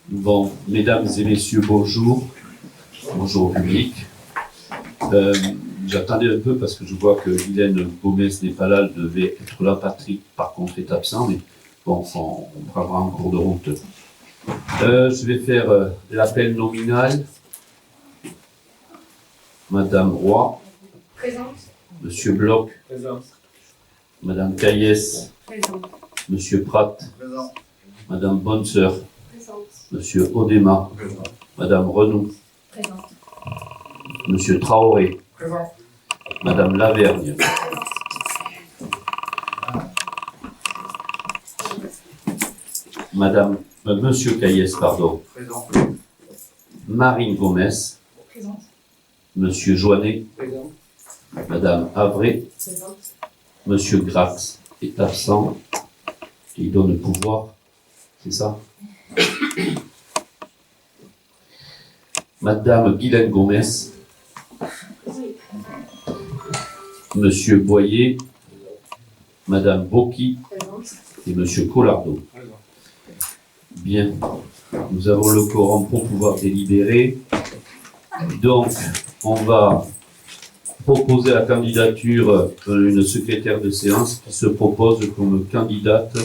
Bon, mesdames et messieurs, bonjour. Bonjour au public. J'attendais un peu parce que je vois que Guylaine Gomez n'est pas là, elle devait être là. Patrick, par contre, est absent, mais bon, on prendra en cours de route. Je vais faire l'appel nominal. Madame Roy. Présente. Monsieur Bloch. Présent. Madame Caillès. Présente. Monsieur Pratt. Présent. Madame Bonseur. Présente. Monsieur Odema. Présent. Madame Renou. Présente. Monsieur Traoré. Présent. Madame Lavergne. Monsieur Caillès, pardon. Présent. Marine Gomez. Présente. Monsieur Joannet. Présent. Madame Avré. Présente. Monsieur Grax est absent. Il donne le pouvoir. C'est ça? Madame Guylaine Gomez. Monsieur Boyer. Madame Bocchi. Présente. Et Monsieur Collardo. Présent. Bien. Nous avons le quorum pour pouvoir délibérer. Donc, on va proposer la candidature d'une secrétaire de séance qui se propose comme candidate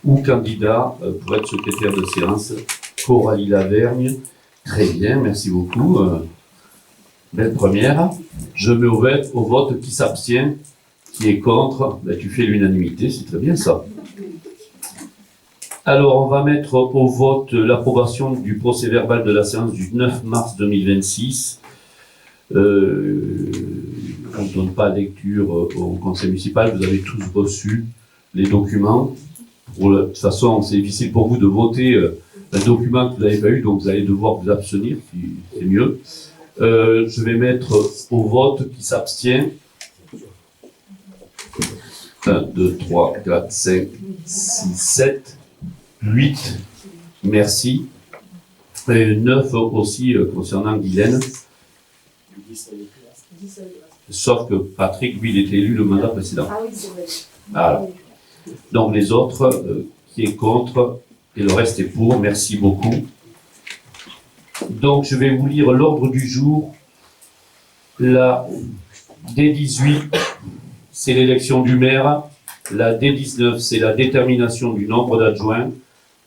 ou candidat pour être secrétaire de séance. Coralie Lavergne. Très bien, merci beaucoup. Belle première. Je mets au vote qui s'abstient, qui est contre. Ben, tu fais l'unanimité, c'est très bien ça. Alors, on va mettre au vote l'approbation du procès-verbal de la séance du 9 mars 2026. On ne donne pas lecture au conseil municipal. Vous avez tous reçu les documents. De toute façon, c'est difficile pour vous de voter un document que vous n'avez pas eu, donc vous allez devoir vous abstenir, c'est mieux. Je vais mettre au vote qui s'abstient. 1, 2, 3, 4, 5, 6, 7, 8. Merci. Et 9 aussi concernant Guylaine. Sauf que Patrick, lui, il était élu le mandat précédent. Ah oui, c'est vrai. Voilà. Donc les autres, qui est contre, et le reste est pour. Merci beaucoup. Donc je vais vous lire l'ordre du jour. La D18, c'est l'élection du maire. La D19, c'est la détermination du nombre d'adjoints.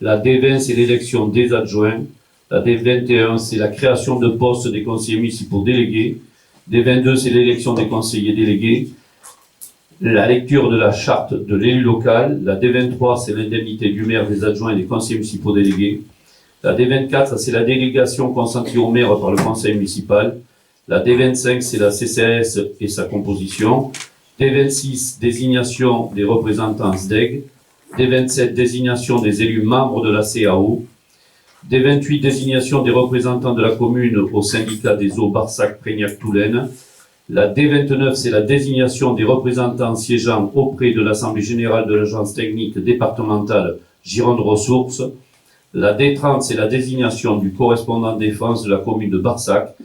La D20, c'est l'élection des adjoints. La D21, c'est la création de postes des conseillers municipaux délégués. D22, c'est l'élection des conseillers délégués. La lecture de la charte de l'élu local. La D23, c'est l'indemnité du maire, des adjoints et des conseillers municipaux délégués. La D24, c'est la délégation consentie au maire par le conseil municipal. La D25, c'est la CCAS et sa composition. D26, désignation des représentants SDEG. D27, désignation des élus membres de la CAO. D28, désignation des représentants de la commune au syndicat des eaux Barsac-Prégnac-Toulaine. La D29, c'est la désignation des représentants siégeant auprès de l'Assemblée générale de l'Agence technique départementale Gironde Ressources. La D30, c'est la désignation du correspondant défense de la commune de Barsac.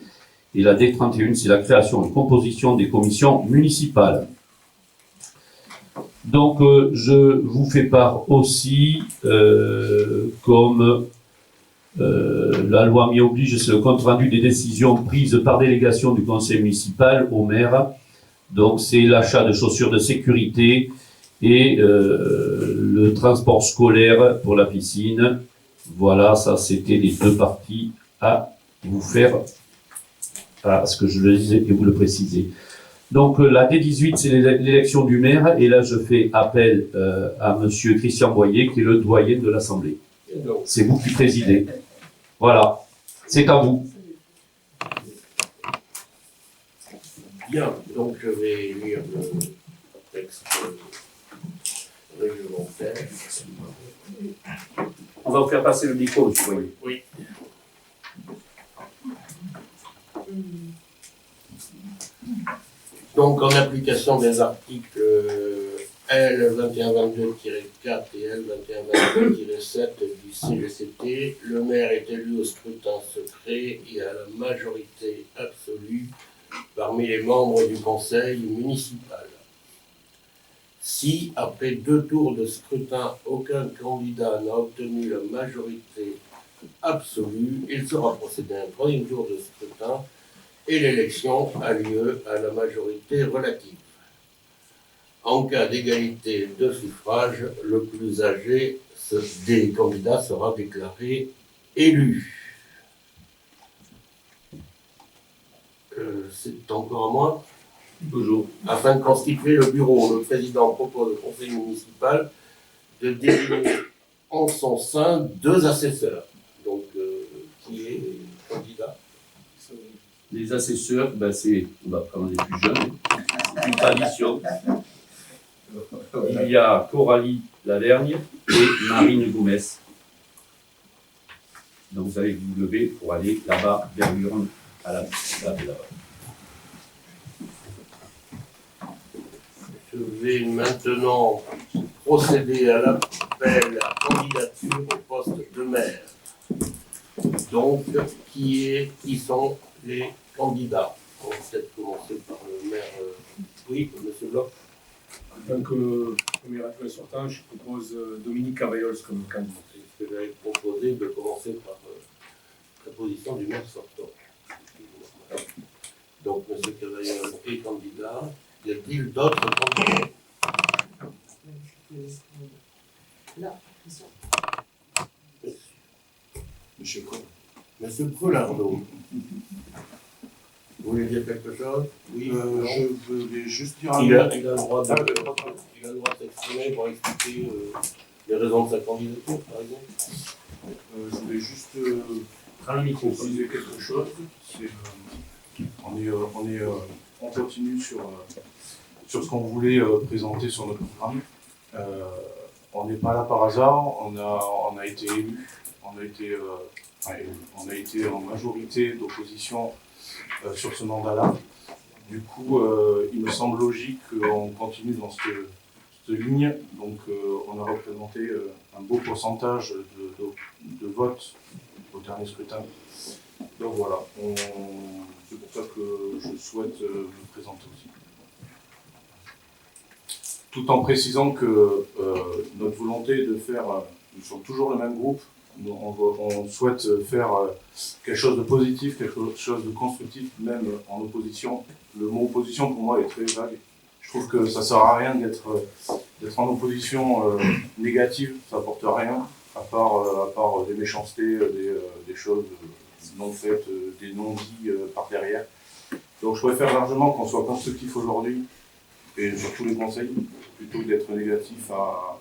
Et la D31, c'est la création et composition des commissions municipales. Donc, je vous fais part aussi, comme la loi m'y oblige, c'est le compte-rendu des décisions prises par délégation du conseil municipal au maire. Donc, c'est l'achat de chaussures de sécurité et le transport scolaire pour la piscine. Voilà, ça, c'était les deux parties à vous faire, à ce que je le disais et vous le précisez. Donc, la D18, c'est l'élection du maire. Et là, je fais appel à monsieur Christian Boyer, qui est le doyen de l'Assemblée. C'est vous qui présidez. Voilà, c'est à vous. Bien, donc je vais lire le texte réglementaire. On va vous faire passer le micro, monsieur Boyer. Oui. Donc, en application des articles L 2122-4 et L 2122-7 du CGCT, le maire est élu au scrutin secret et à la majorité absolue parmi les membres du conseil municipal. Si, après 2 tours de scrutin, aucun candidat n'a obtenu la majorité absolue, il sera procédé à un 3e tour de scrutin et l'élection a lieu à la majorité relative. En cas d'égalité de suffrage, le plus âgé des candidats sera déclaré élu. C'est encore à moi. Toujours. Afin de constituer le bureau, le président propose au conseil municipal de désigner en son sein 2 assesseurs. Donc, qui est candidat? Les assesseurs, ben on va prendre les plus jeunes, c'est une tradition. Il y a Coralie Lavergne et Marine Goumès. Donc vous allez vous lever pour aller là-bas, vers l'urne, à la table là-bas. Je vais maintenant procéder à l'appel à candidature au poste de maire. Donc, qui sont les candidats? On va peut-être commencer par le maire. Oui, M. Bloch. En tant que premier adjoint sortant, je propose Dominique Cavaillols comme candidat. Je vais proposer de commencer par la position du maire sortant. Donc, M. Cavaillols est candidat. Y a-t-il d'autres candidats? Là, Monsieur Collardo. Vous voulez dire quelque chose? Oui, je voulais juste dire il a le droit de s'exprimer pour expliquer les raisons de sa candidature, par exemple. je voulais juste Prends le micro. préciser quelque chose. On continue sur ce qu'on voulait présenter sur notre programme. On n'est pas là par hasard, on a été élu, on a été en majorité d'opposition sur ce mandat-là. Du coup, il me semble logique qu'on continue dans cette ligne. Donc, on a représenté un beau pourcentage de votes au dernier scrutin. Donc voilà, c'est pour ça que je souhaite me présenter aussi. Tout en précisant que notre volonté de faire, nous sommes toujours le même groupe, on souhaite faire quelque chose de positif, quelque chose de constructif, même en opposition. Le mot opposition pour moi est très vague. Je trouve que ça ne sert à rien d'être en opposition négative, ça n'apporte rien, à part des méchancetés, des choses non faites, des non-dits par derrière. Donc je préfère largement qu'on soit constructif aujourd'hui, et sur tous les conseils, plutôt que d'être négatif à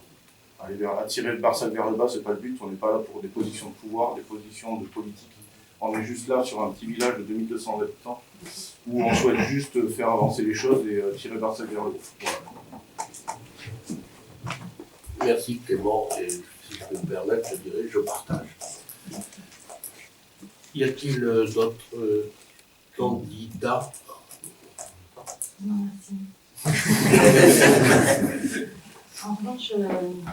tirer le Barça vers le bas. C'est pas le but, on n'est pas là pour des positions de pouvoir, des positions de politique. On est juste là sur un petit village de 2200 habitants, où on souhaite juste faire avancer les choses et tirer le Barça vers le haut. Voilà. Merci Clément, et si je peux me permettre, je dirais je partage. Y a-t-il d'autres candidats? non, merci. En revanche,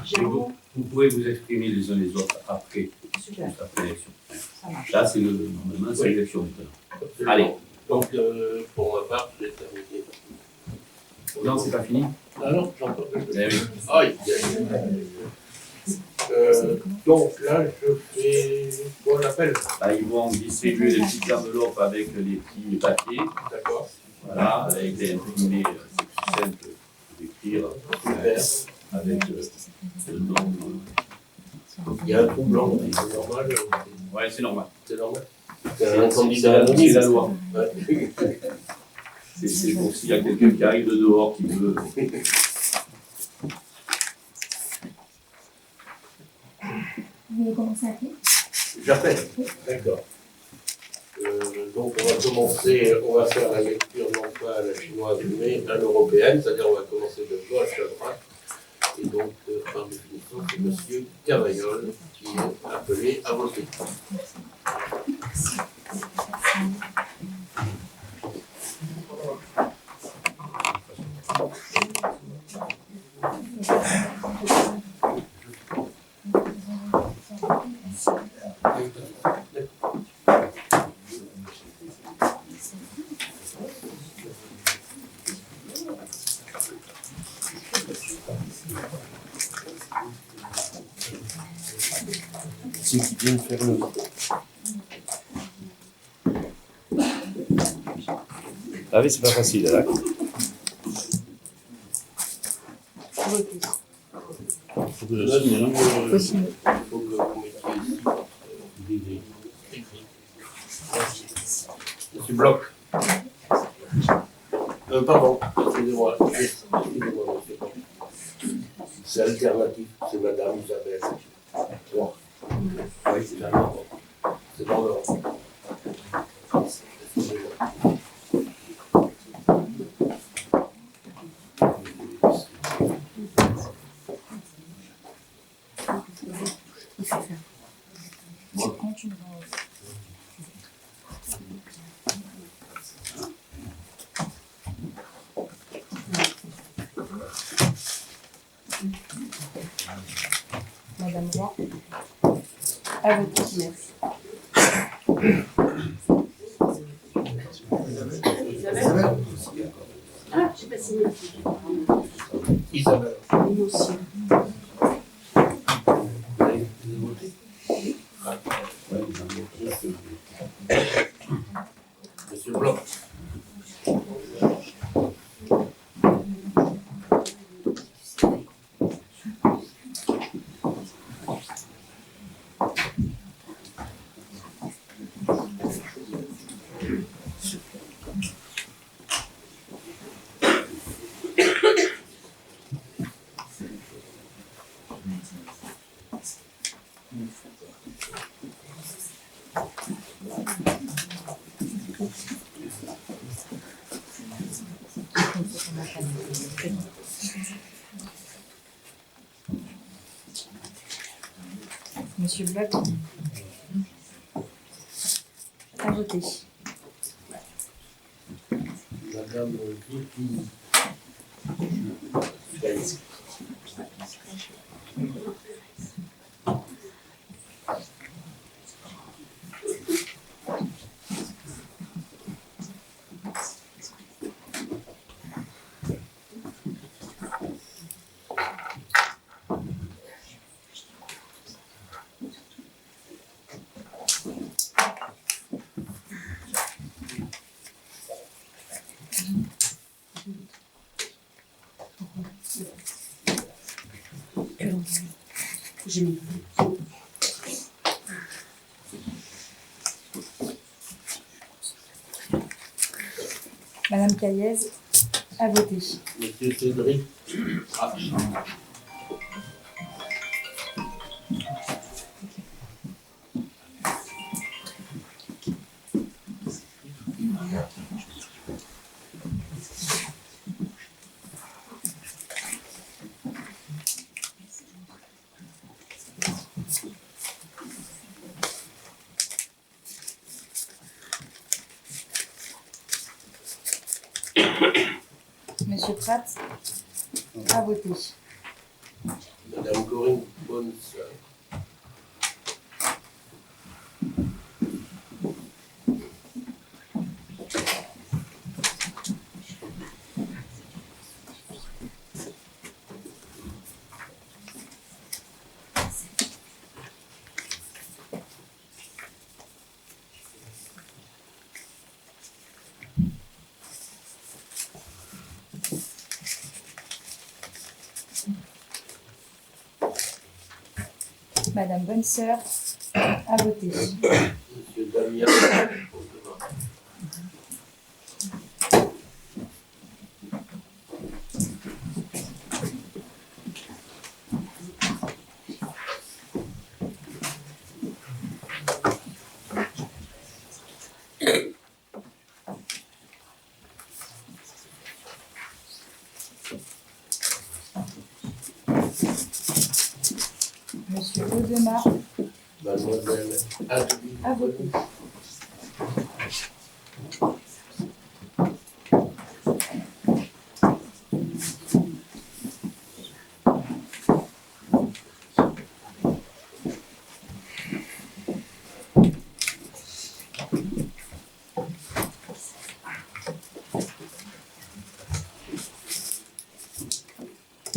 Jérôme, Vous pouvez vous exprimer les uns les autres après, super, juste après l'élection. ça marche. Là, normalement, c'est l'élection maintenant. Absolument. Allez. Donc, pour ma part, j'ai terminé. Non, c'est pas fini. Ah non, j'ai encore quelque chose. Eh oui. Aïe, donc là, je fais quoi on appelle? Là, ils vont distribuer les petites enveloppes avec les petits papiers. D'accord. Voilà, avec des imprimés, c'est plus simple d'écrire avec le nom. Il y a un trou blanc, c'est normal. Ouais, c'est normal. C'est normal. C'est C'est un candidat c'est anonyme. la loi. Ouais. C'est pour s'il y a quelqu'un qui arrive de dehors qui veut. Vous voulez commencer à qui? J'appelle. D'accord. Donc on va commencer, on va faire la lecture non pas à la chinoise mais à l'européenne, c'est-à-dire on va commencer de gauche à droite. Et donc par définition c'est Monsieur Cavaillols qui est appelé à voter. ceux qui viennent faire le vote. Ah oui, c'est pas facile, là. Faut que je signe, non? Il faut que vous mettiez ici votre écrit. Monsieur Bloch. Pardon, excusez-moi, monsieur Bloch. C'est alternatif, c'est Madame Isabelle. Bon. Oui, c'est d'accord. C'est dans l'ordre. Excusez-moi. Madame Roy, à votre merci. Ah, je sais pas si Isabelle. nous aussi. Vous avez voté? Monsieur Bloch. Monsieur Bloch, à voter. Madame Virginie. J'ai mis. Madame Caillez, à voter. Monsieur Cédric. Monsieur Pratt, à voter. Madame Corinne Bonnesseur. Madame Bonnesseur, à voter. Monsieur Damien. Monsieur Audemars, Mademoiselle Adeline. à voter.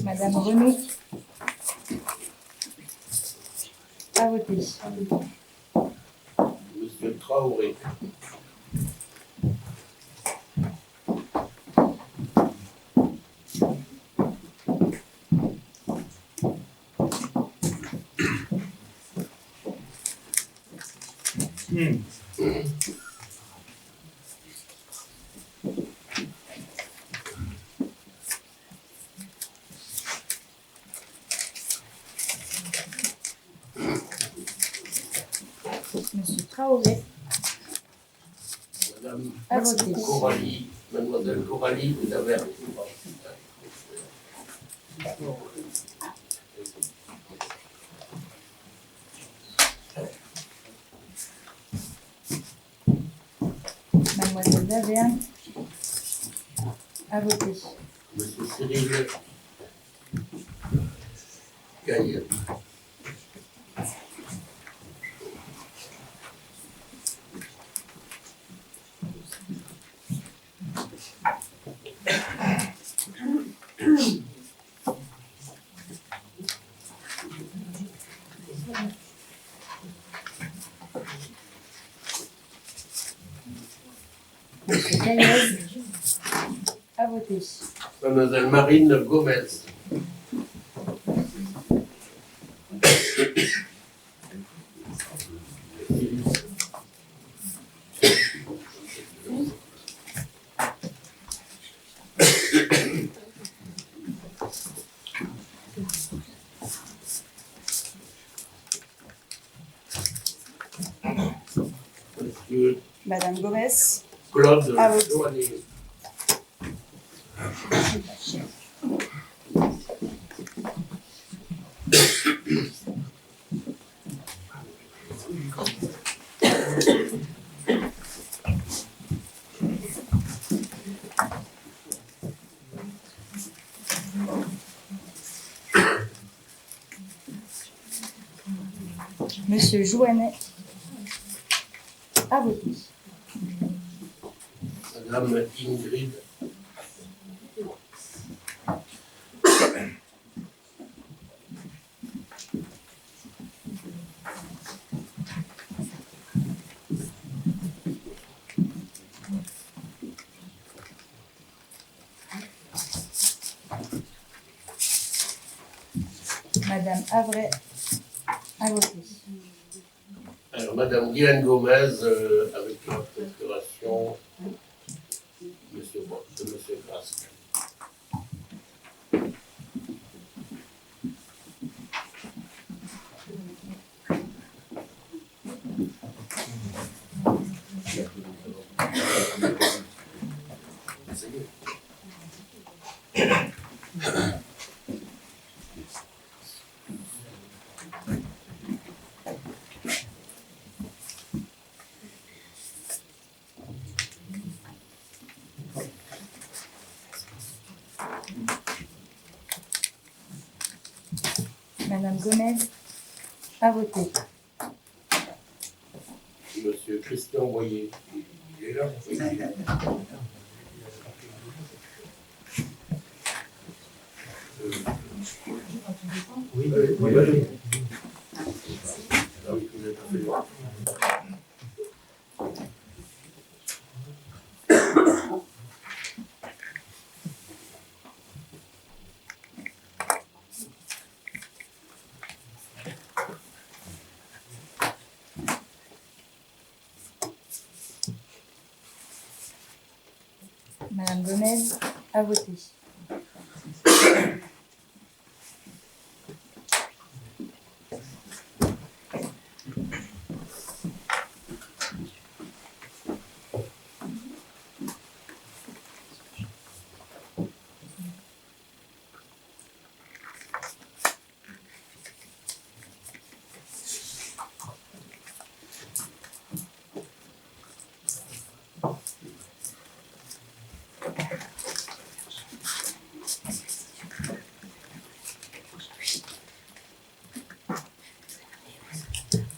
Madame Renaud, à voter. Monsieur Traoré. Monsieur Traoré. Madame À voter. Coralie, mademoiselle Coralie, vous avez un Mademoiselle Daverne. À voter. Monsieur Cyril Gaillet. Monsieur Caillez. À voter. Mademoiselle Marine Gomez. Monsieur Madame Gomez. Claude À voter. Joannet. Monsieur Jouanet. À voter. Madame Ingrid Madame Avray. À voter. Alors, Madame Guylaine Gomez, avec la procuration de Monsieur Grasque. Madame Gomez. À voter. Monsieur Christian Boyer. Il est là. Oui. Oui. Ah oui, vous êtes fait loin. Madame Gomez. À voter.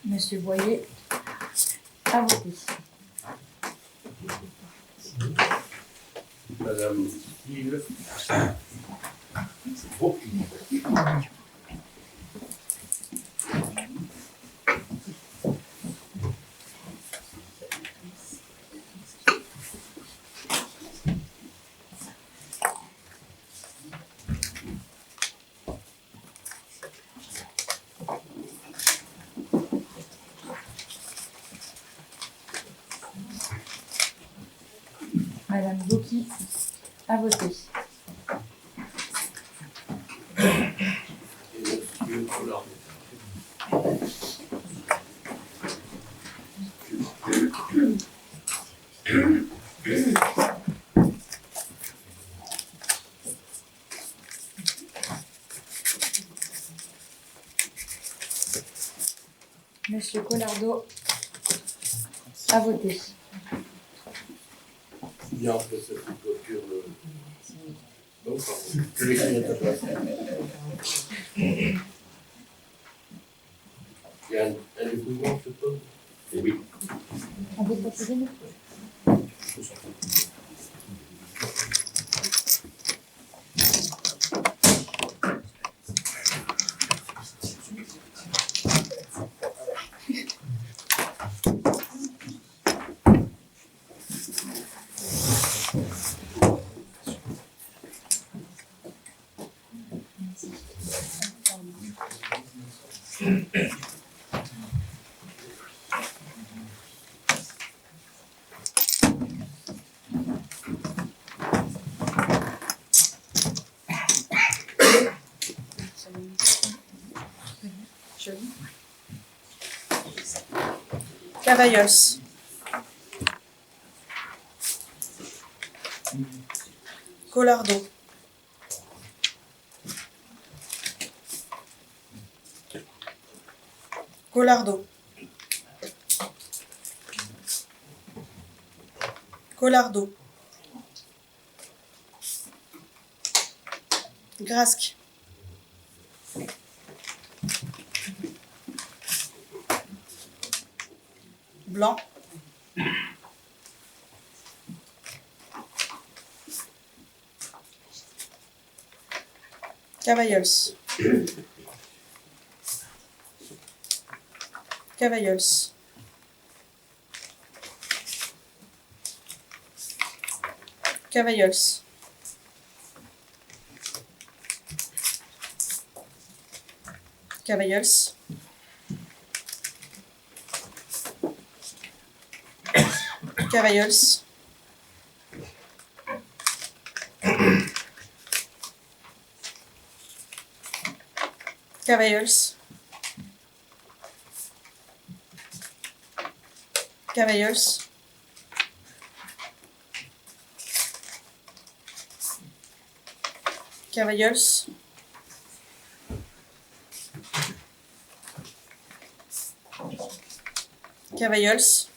Monsieur Boyer. À voter. Madame Gilles. Madame Boki a voté. Et Monsieur Collardo. Monsieur Collardo a voté. Bien, que cette clôture. Non, pardon. Je l'écris à ta place. Il y a un dépouillement, je suppose. Oui. On peut procéder? Cavaillos. Collardo. Collardo. Collardo. Grasque. Blanc. Cavaillos. Cavaillos. Cavaillos. Cavaillos. Cavaillos. Cavaillos. Cavaillos. Cavaillos. Cavaillos.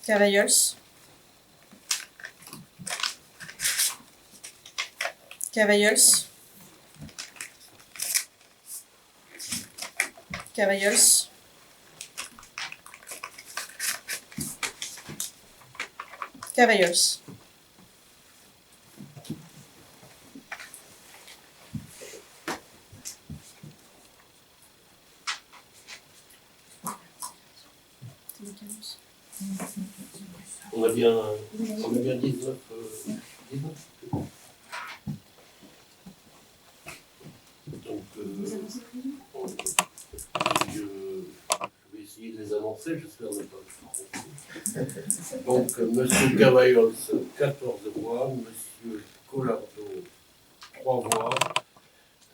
Cavaillos. Cavaillos. Cavaillos. Cavaillos. On a bien 19. 19. Donc, je vais essayer de les annoncer, j'espère ne pas me tromper. Donc, Monsieur Cavaillos, 14 voix, Monsieur Collardo, 3 voix.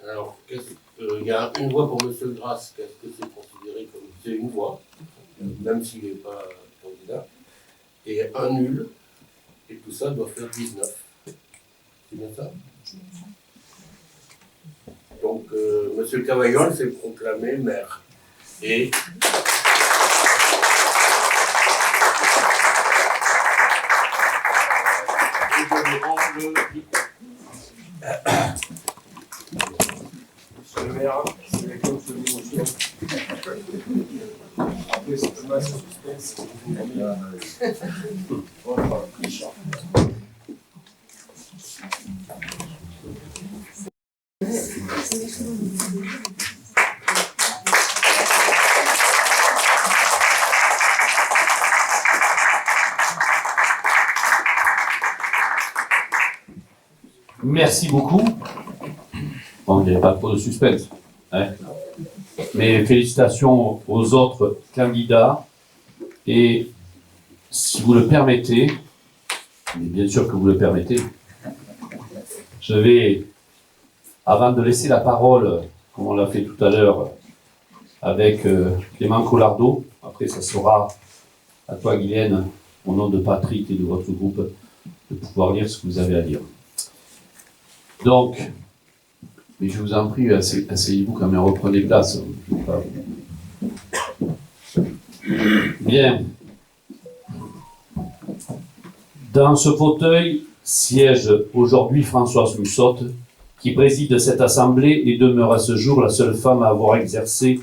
Alors, il y a une voix pour Monsieur Grasque, est-ce que c'est considéré comme c'est une voix, même s'il n'est pas candidat, et un nul, et tout ça doit faire 19. C'est bien ça? Donc, Monsieur Cavaillos s'est proclamé maire. Et je lui rends le micro. Monsieur le maire, c'est la cause de l'émotion. Après cette masse de suspense, voilà, Richard. Merci beaucoup. Bon, il n'y avait pas trop de suspense. Hein. Mais félicitations aux autres candidats Et si vous le permettez, mais bien sûr que vous le permettez, je vais, avant de laisser la parole, comme on l'a fait tout à l'heure, avec Clément Collardo, après ça sera à toi Guylaine, au nom de Patrick et de votre groupe, de pouvoir lire ce que vous avez à dire. Donc, mais je vous en prie, asseyez-vous quand même, reprenez place. Bien. Dans ce fauteuil siège aujourd'hui Françoise Mussotte, qui préside cette assemblée et demeure à ce jour la seule femme à avoir exercé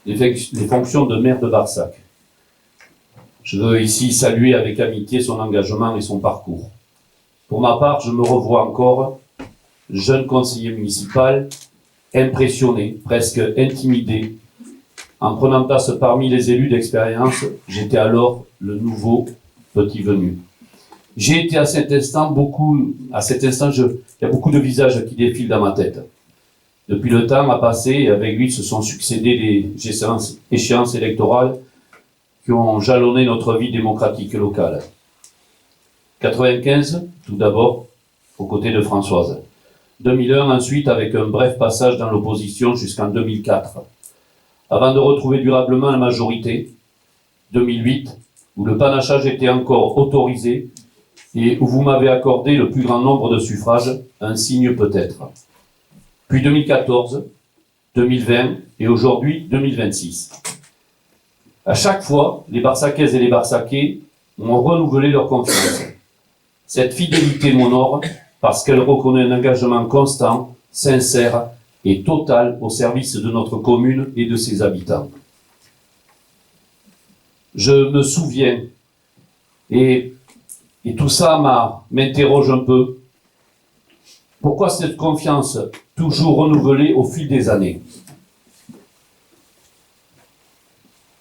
les fonctions de maire de Barsac. Je veux ici saluer avec amitié son engagement et son parcours. Pour ma part, je me revois encore, jeune conseiller municipal, impressionné, presque intimidé. En prenant place parmi les élus d'expérience, j'étais alors le nouveau petit venu. J'ai été à cet instant, il y a beaucoup de visages qui défilent dans ma tête. Depuis le temps a passé, et avec lui se sont succédés les échéances électorales qui ont jalonné notre vie démocratique locale. 95, tout d'abord, aux côtés de Françoise. 2001, ensuite, avec un bref passage dans l'opposition jusqu'en 2004. Avant de retrouver durablement la majorité, 2008, où le panachage était encore autorisé et où vous m'avez accordé le plus grand nombre de suffrages, un signe peut-être. Puis 2014, 2020 et aujourd'hui 2026. À chaque fois, les Barsacaises et les Barsacais ont renouvelé leur confiance. Cette fidélité m'honore parce qu'elle reconnaît un engagement constant, sincère et total au service de notre commune et de ses habitants. Je me souviens, et tout ça m'interroge un peu, pourquoi cette confiance toujours renouvelée au fil des années?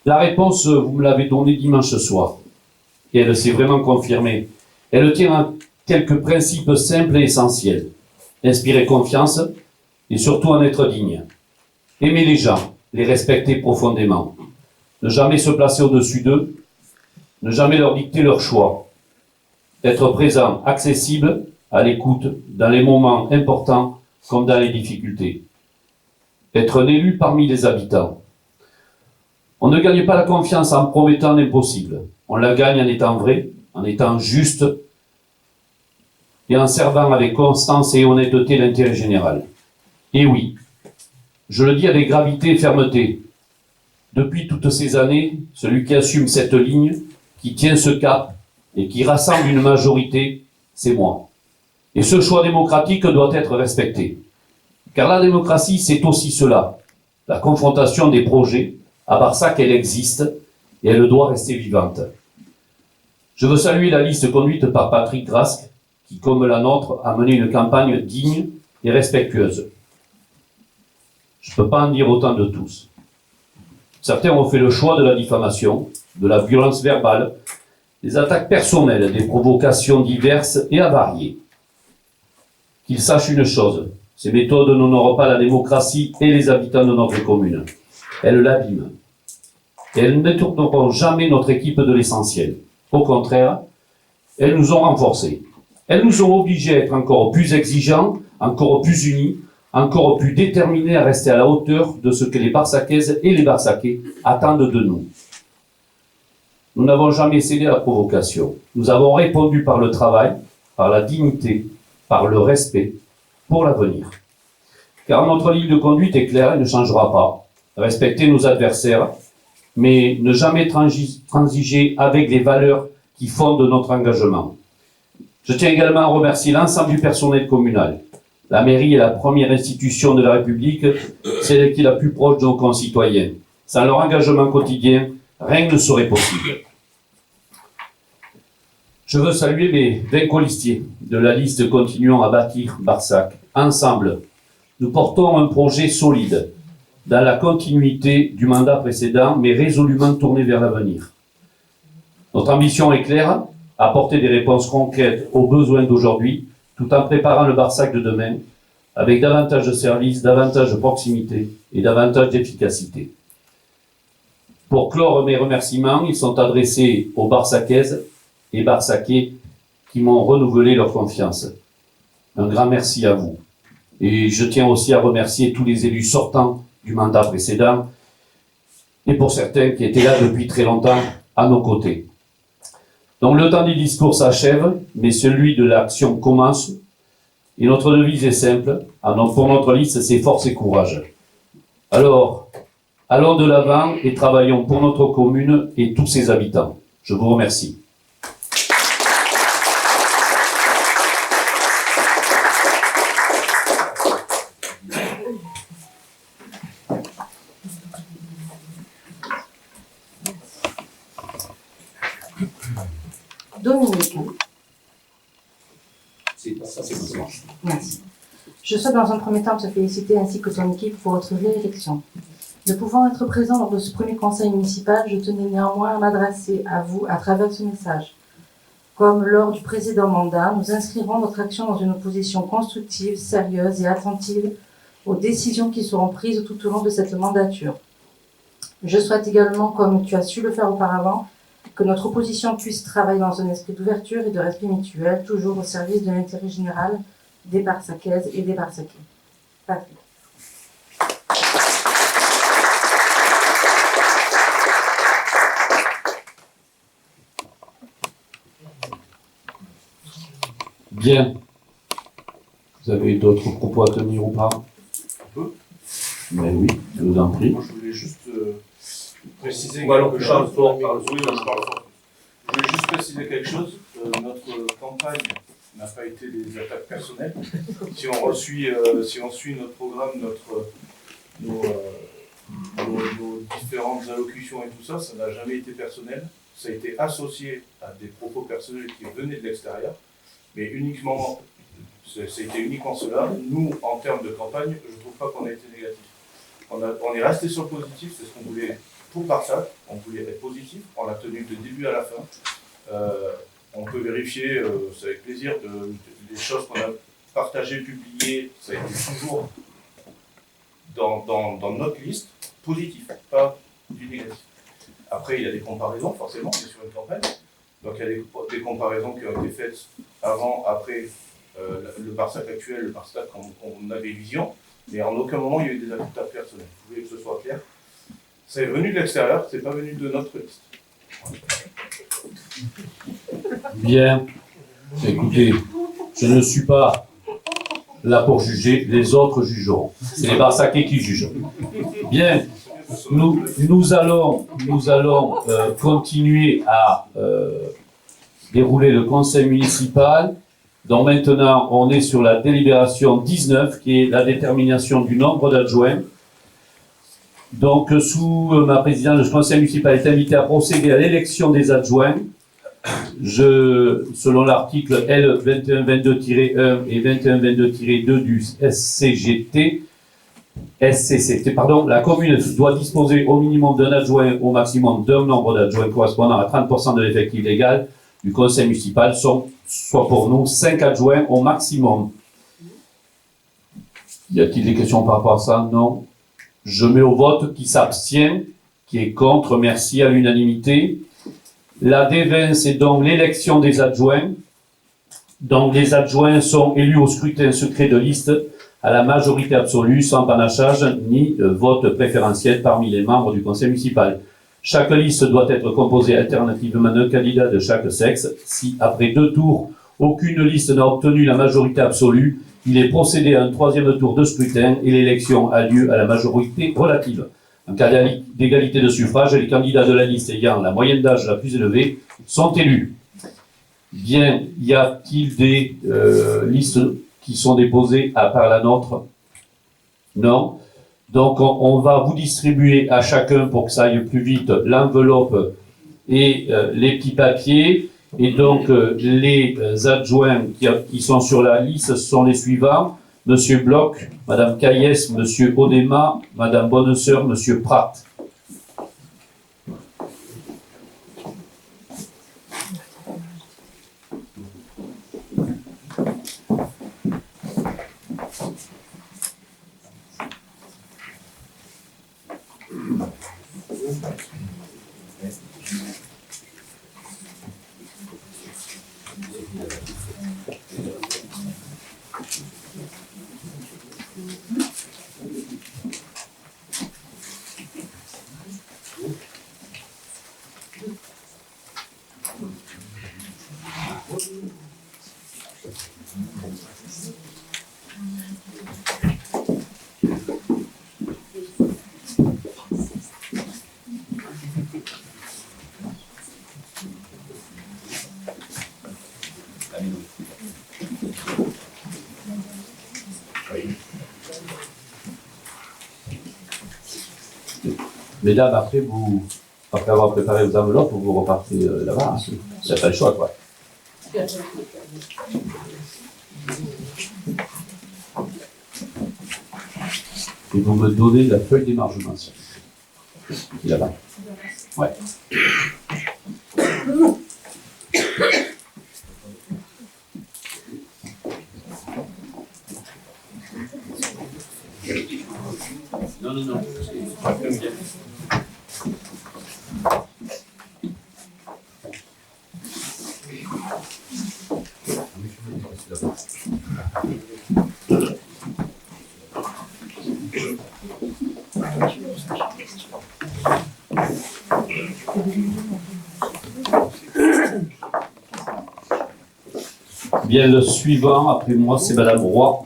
La réponse, vous me l'avez donnée dimanche soir, et elle s'est vraiment confirmée. Elle tient à quelques principes simples et essentiels. Inspirer confiance, et surtout en être digne. Aimer les gens, les respecter profondément. Ne jamais se placer au-dessus d'eux, ne jamais leur dicter leur choix. Être présent, accessible, à l'écoute, dans les moments importants comme dans les difficultés. Être un élu parmi les habitants. On ne gagne pas la confiance en promettant l'impossible. On la gagne en étant vrai, en étant juste et en servant avec constance et honnêteté l'intérêt général. Et oui, je le dis avec gravité et fermeté. Depuis toutes ces années, celui qui assume cette ligne, qui tient ce cap et qui rassemble une majorité, c'est moi. Et ce choix démocratique doit être respecté. Car la démocratie, c'est aussi cela. La confrontation des projets. À Barsac, elle existe et elle doit rester vivante. Je veux saluer la liste conduite par Patrick Grasque, qui, comme la nôtre, a mené une campagne digne et respectueuse. Je ne peux pas en dire autant de tous. Certains ont fait le choix de la diffamation, de la violence verbale, des attaques personnelles, des provocations diverses et avariées. Qu'ils sachent une chose, ces méthodes n'honorent pas la démocratie et les habitants de notre commune. Elles l'abîment. Et elles ne détourneront jamais notre équipe de l'essentiel. Au contraire, elles nous ont renforcés. Elles nous ont obligés à être encore plus exigeants, encore plus unis, encore plus déterminés à rester à la hauteur de ce que les Barsacaises et les Barsacais attendent de nous. Nous n'avons jamais cédé à la provocation. Nous avons répondu par le travail, par la dignité, par le respect, pour l'avenir. Car notre ligne de conduite est claire et ne changera pas. Respecter nos adversaires, mais ne jamais transiger avec les valeurs qui fondent notre engagement. Je tiens également à remercier l'ensemble du personnel communal. La mairie est la première institution de la République, celle qui est la plus proche de nos concitoyens. Sans leur engagement quotidien, rien ne serait possible. Je veux saluer les 20 colistiers de la liste Continuons à bâtir Barsac. Ensemble, nous portons un projet solide, dans la continuité du mandat précédent, mais résolument tourné vers l'avenir. Notre ambition est claire, apporter des réponses concrètes aux besoins d'aujourd'hui, tout en préparant le Barsac de demain, avec davantage de services, davantage de proximité et davantage d'efficacité. Pour clore mes remerciements, ils sont adressés aux Barsakaises et Barsakais qui m'ont renouvelé leur confiance. Un grand merci à vous. Et je tiens aussi à remercier tous les élus sortants du mandat précédent et pour certains qui étaient là depuis très longtemps à nos côtés. Donc le temps des discours s'achève, mais celui de l'action commence. Et notre devise est simple. Pour notre liste, c'est force et courage. Alors, allons de l'avant et travaillons pour notre commune et tous ses habitants. Je vous remercie. Dominique. Merci. Je souhaite dans un premier temps te féliciter ainsi que ton équipe pour votre réélection. Ne pouvant être présent lors de ce premier conseil municipal, je tenais néanmoins à m'adresser à vous à travers ce message. Comme lors du précédent mandat, nous inscrirons notre action dans une opposition constructive, sérieuse et attentive aux décisions qui seront prises tout au long de cette mandature. Je souhaite également, comme tu as su le faire auparavant, que notre opposition puisse travailler dans un esprit d'ouverture et de respect mutuel, toujours au service de l'intérêt général des Barsakaises et des Barsakais. Patrick. Bien. Vous avez d'autres propos à tenir ou pas? Un peu. Mais oui, je vous en prie. Moi, je voulais juste préciser Ou alors quelque que chose. Charles parle par le Oui, je parle fort. Je voulais juste préciser quelque chose. Notre campagne n'a pas été des attaques personnelles. Si on suit notre programme, nos différentes allocutions et tout ça, ça n'a jamais été personnel. Ça a été associé à des propos personnels qui venaient de l'extérieur, mais uniquement, c'était uniquement cela. Nous, en termes de campagne, je ne trouve pas qu'on a été négatif. On est resté sur le positif, c'est ce qu'on voulait pour Barsac, on voulait être positif, on l'a tenu de début à la fin. On peut vérifier, c'est avec plaisir, les choses qu'on a partagées, publiées, ça a été toujours dans notre liste, positif, pas du négatif. Après, il y a des comparaisons, forcément, c'est sur une campagne. Donc il y a des comparaisons qui ont été faites avant, après le Barsac actuel, le Barsac qu'on avait vision, mais en aucun moment il y a eu des attaques personnelles. Vous voulez que ce soit clair. C'est venu de l'extérieur, c'est pas venu de notre liste. Bien. Écoutez, je ne suis pas là pour juger, les autres jugeront. C'est les Barsakais qui jugent. Bien. Nous allons continuer à dérouler le conseil municipal. Donc maintenant, on est sur la délibération 19, qui est la détermination du nombre d'adjoints. Donc, sous ma présidence, le conseil municipal est invité à procéder à l'élection des adjoints. Selon l'article L 2122-1 et 2122-2 du SCCT, la commune doit disposer au minimum d'un adjoint, au maximum d'un nombre d'adjoints correspondant à 30% de l'effectif légal du conseil municipal, soit pour nous 5 adjoints au maximum. Y a-t-il des questions par rapport à ça? Non. Je mets au vote qui s'abstient, qui est contre, merci à l'unanimité. La D20, c'est donc l'élection des adjoints. Donc les adjoints sont élus au scrutin secret de liste à la majorité absolue, sans panachage ni vote préférentiel parmi les membres du conseil municipal. Chaque liste doit être composée alternativement d'un candidat de chaque sexe. Si, après 2 tours, aucune liste n'a obtenu la majorité absolue, il est procédé à un 3e tour de scrutin et l'élection a lieu à la majorité relative. En cas d'égalité de suffrage, les candidats de la liste ayant la moyenne d'âge la plus élevée sont élus. Bien, y a-t-il des listes qui sont déposées à part la nôtre? Non. Donc on va vous distribuer à chacun, pour que ça aille plus vite, l'enveloppe et les petits papiers. Et donc les adjoints qui sont sur la liste sont les suivants: Monsieur Bloch, Madame Caillès, Monsieur Odema, Madame Bonnesœur, Monsieur Pratt. Mesdames, après avoir préparé vos enveloppes, vous repartez là-bas. Hein. Vous n'avez pas le choix, quoi. Et vous me donnez la feuille d'émargement. Là-bas. Ouais. Non, non, non. Bien, le suivant, après moi, c'est Madame Roy.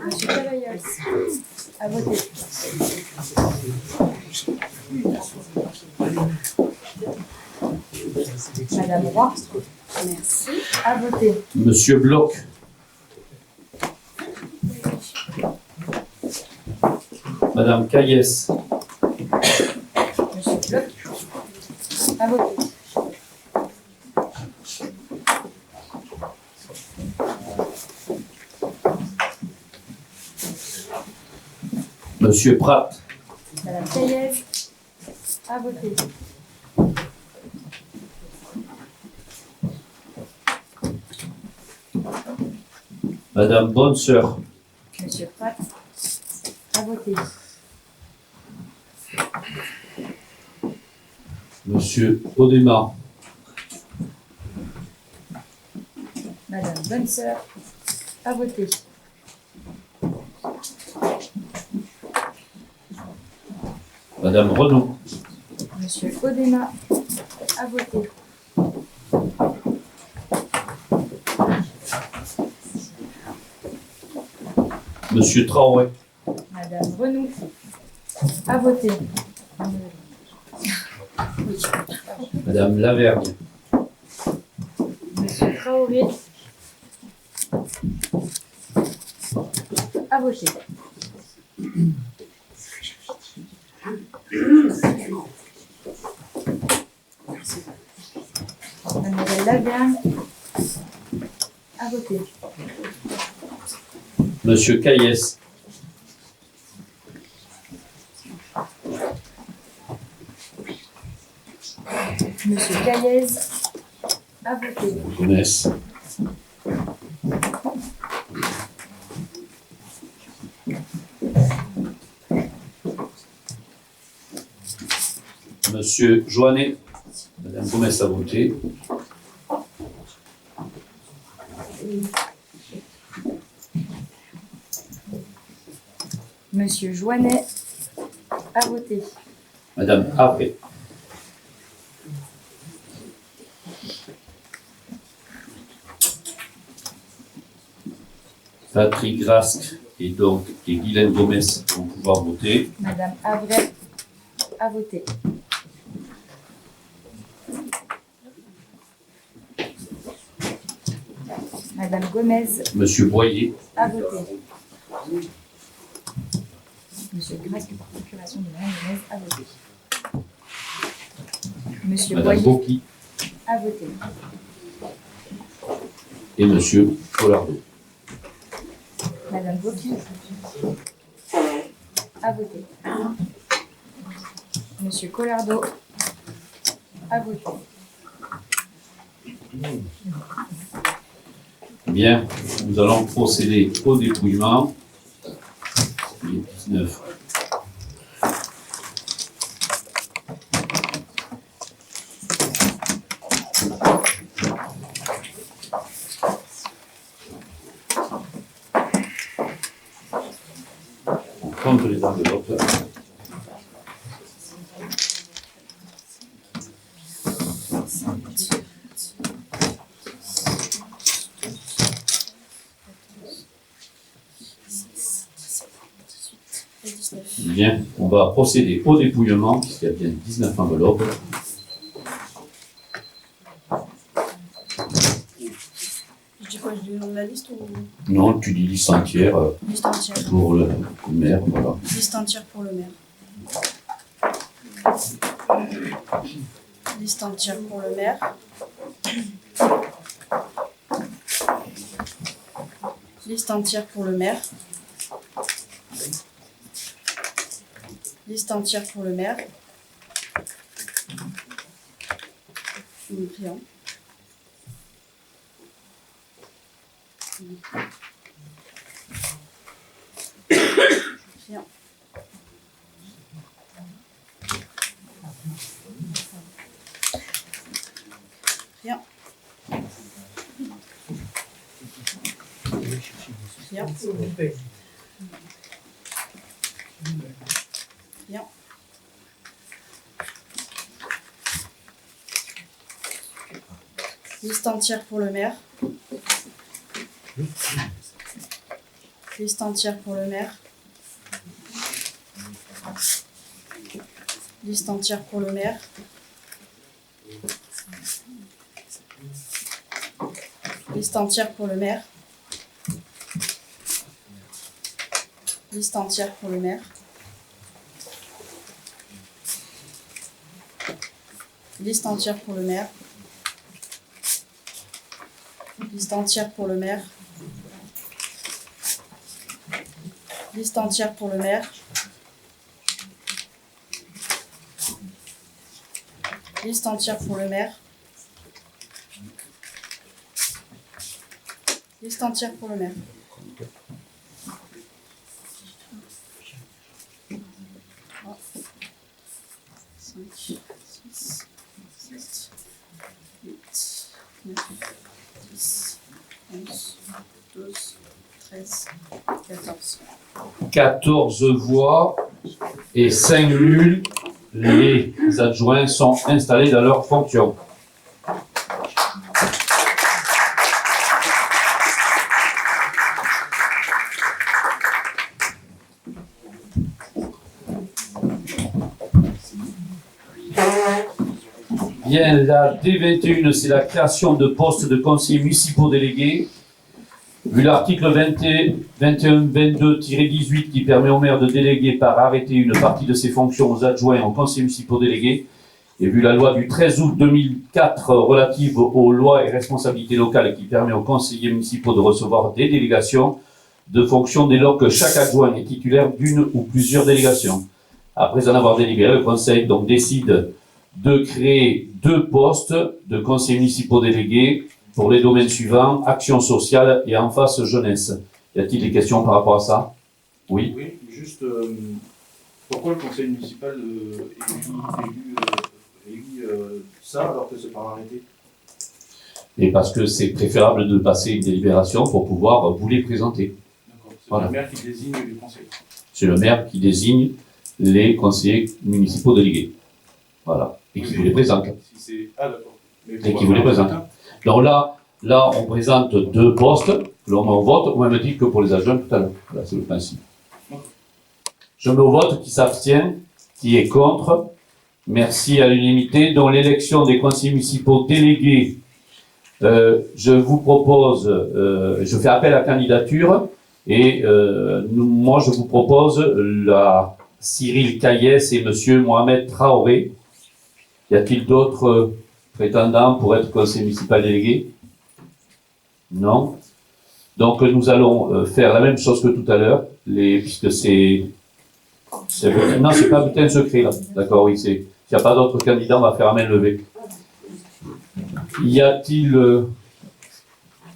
Monsieur Cavaillol, à voter. Madame Roy, Merci. à voter. Monsieur Bloch. Madame Caillès. Monsieur Bloch, à voter. Monsieur Pratt. Madame Caillez, à voter. Madame Bonseur. Monsieur Pratt, à voter. Monsieur Odema. Madame Bonseur, à voter. Madame Renaud. Monsieur Odema, à voter. Monsieur Traoré. Madame Renou, à voter. Madame Lavergne. Monsieur Traoré, à voter. Mademoiselle Lavergne, à voter. Monsieur Caillès. Monsieur Caillez, à voter. Gonesse. Monsieur Joannet. Madame Gomez a voté. Monsieur Joannet, à voter. Madame Avré. Patrick Grasque et donc et Guylaine Gomez vont pouvoir voter. Madame Avray, à voter. Madame Gomez, Monsieur Boyer. à voter. Monsieur Grasque, par procuration de Madame Gomez, à voter. Monsieur Madame Boyer, Bocky à voter. et Monsieur Collardo. Madame Bocky, à voter. Monsieur Collardo, à voter. Bien, nous allons procéder au dépouillement. Il est 19 contre les enveloppes. Bien, on va procéder au dépouillement, puisqu'il y a bien 19 enveloppes. Je dis quoi, je dis le nom de la liste ou Non, tu dis liste entière liste entière? pour le maire, voilà. Liste entière pour le maire. Liste entière pour le maire. Liste entière pour le maire. Liste entière pour le maire. Rien. Rien. Rien. Rien. Rien. Liste entière pour le maire. Liste entière pour le maire. Liste entière pour le maire. Liste entière pour le maire. Liste entière pour le maire. Liste entière pour le maire. Liste entière pour le maire. Liste entière pour le maire. Liste entière pour le maire. Liste entière pour le maire. Trois, 5, 6, 7, 8, 9, 10, 11, 12, 13, 14. 14 voix et 5 nuls. Les adjoints sont installés dans leurs fonctions. Bien, la D21, c'est la création de postes de conseillers municipaux délégués. Vu l'article 21-22-18 qui permet au maire de déléguer par arrêté une partie de ses fonctions aux adjoints aux conseillers municipaux délégués, et vu la loi du 13 août 2004 relative aux lois et responsabilités locales qui permet aux conseillers municipaux de recevoir des délégations de fonctions dès lors que chaque adjoint est titulaire d'une ou plusieurs délégations. Après en avoir délibéré, le conseil donc décide de créer 2 postes de conseillers municipaux délégués pour les domaines suivants, action sociale et en face jeunesse. Y a-t-il des questions par rapport à ça? Oui. Oui, juste pourquoi le conseil municipal élit ça alors que c'est par arrêté? Et parce que c'est préférable de passer une délibération pour pouvoir vous les présenter. D'accord, c'est Voilà. le maire qui désigne les conseils. C'est le maire qui désigne les conseillers municipaux délégués. Voilà. Et qui vous les présente. Si c'est... Ah d'accord. Mais Et qui vous les présente. Donc là, on présente 2 postes, l'on met au vote, au même titre que pour les adjoints tout à l'heure. Voilà, c'est le principe. Je mets au vote qui s'abstient, qui est contre. Merci à l'unanimité. Donc l'élection des conseillers municipaux délégués, je vous propose, je fais appel à candidature et moi je vous propose la Cyril Caillès et monsieur Mohamed Traoré. Y a-t-il d'autres prétendants pour être conseiller municipal délégué? Non. Donc nous allons faire la même chose que tout à l'heure, puisque non, c'est pas bulletin secret là. D'accord, oui, s'il n'y a pas d'autres candidats, on va faire à main levée. Y a-t-il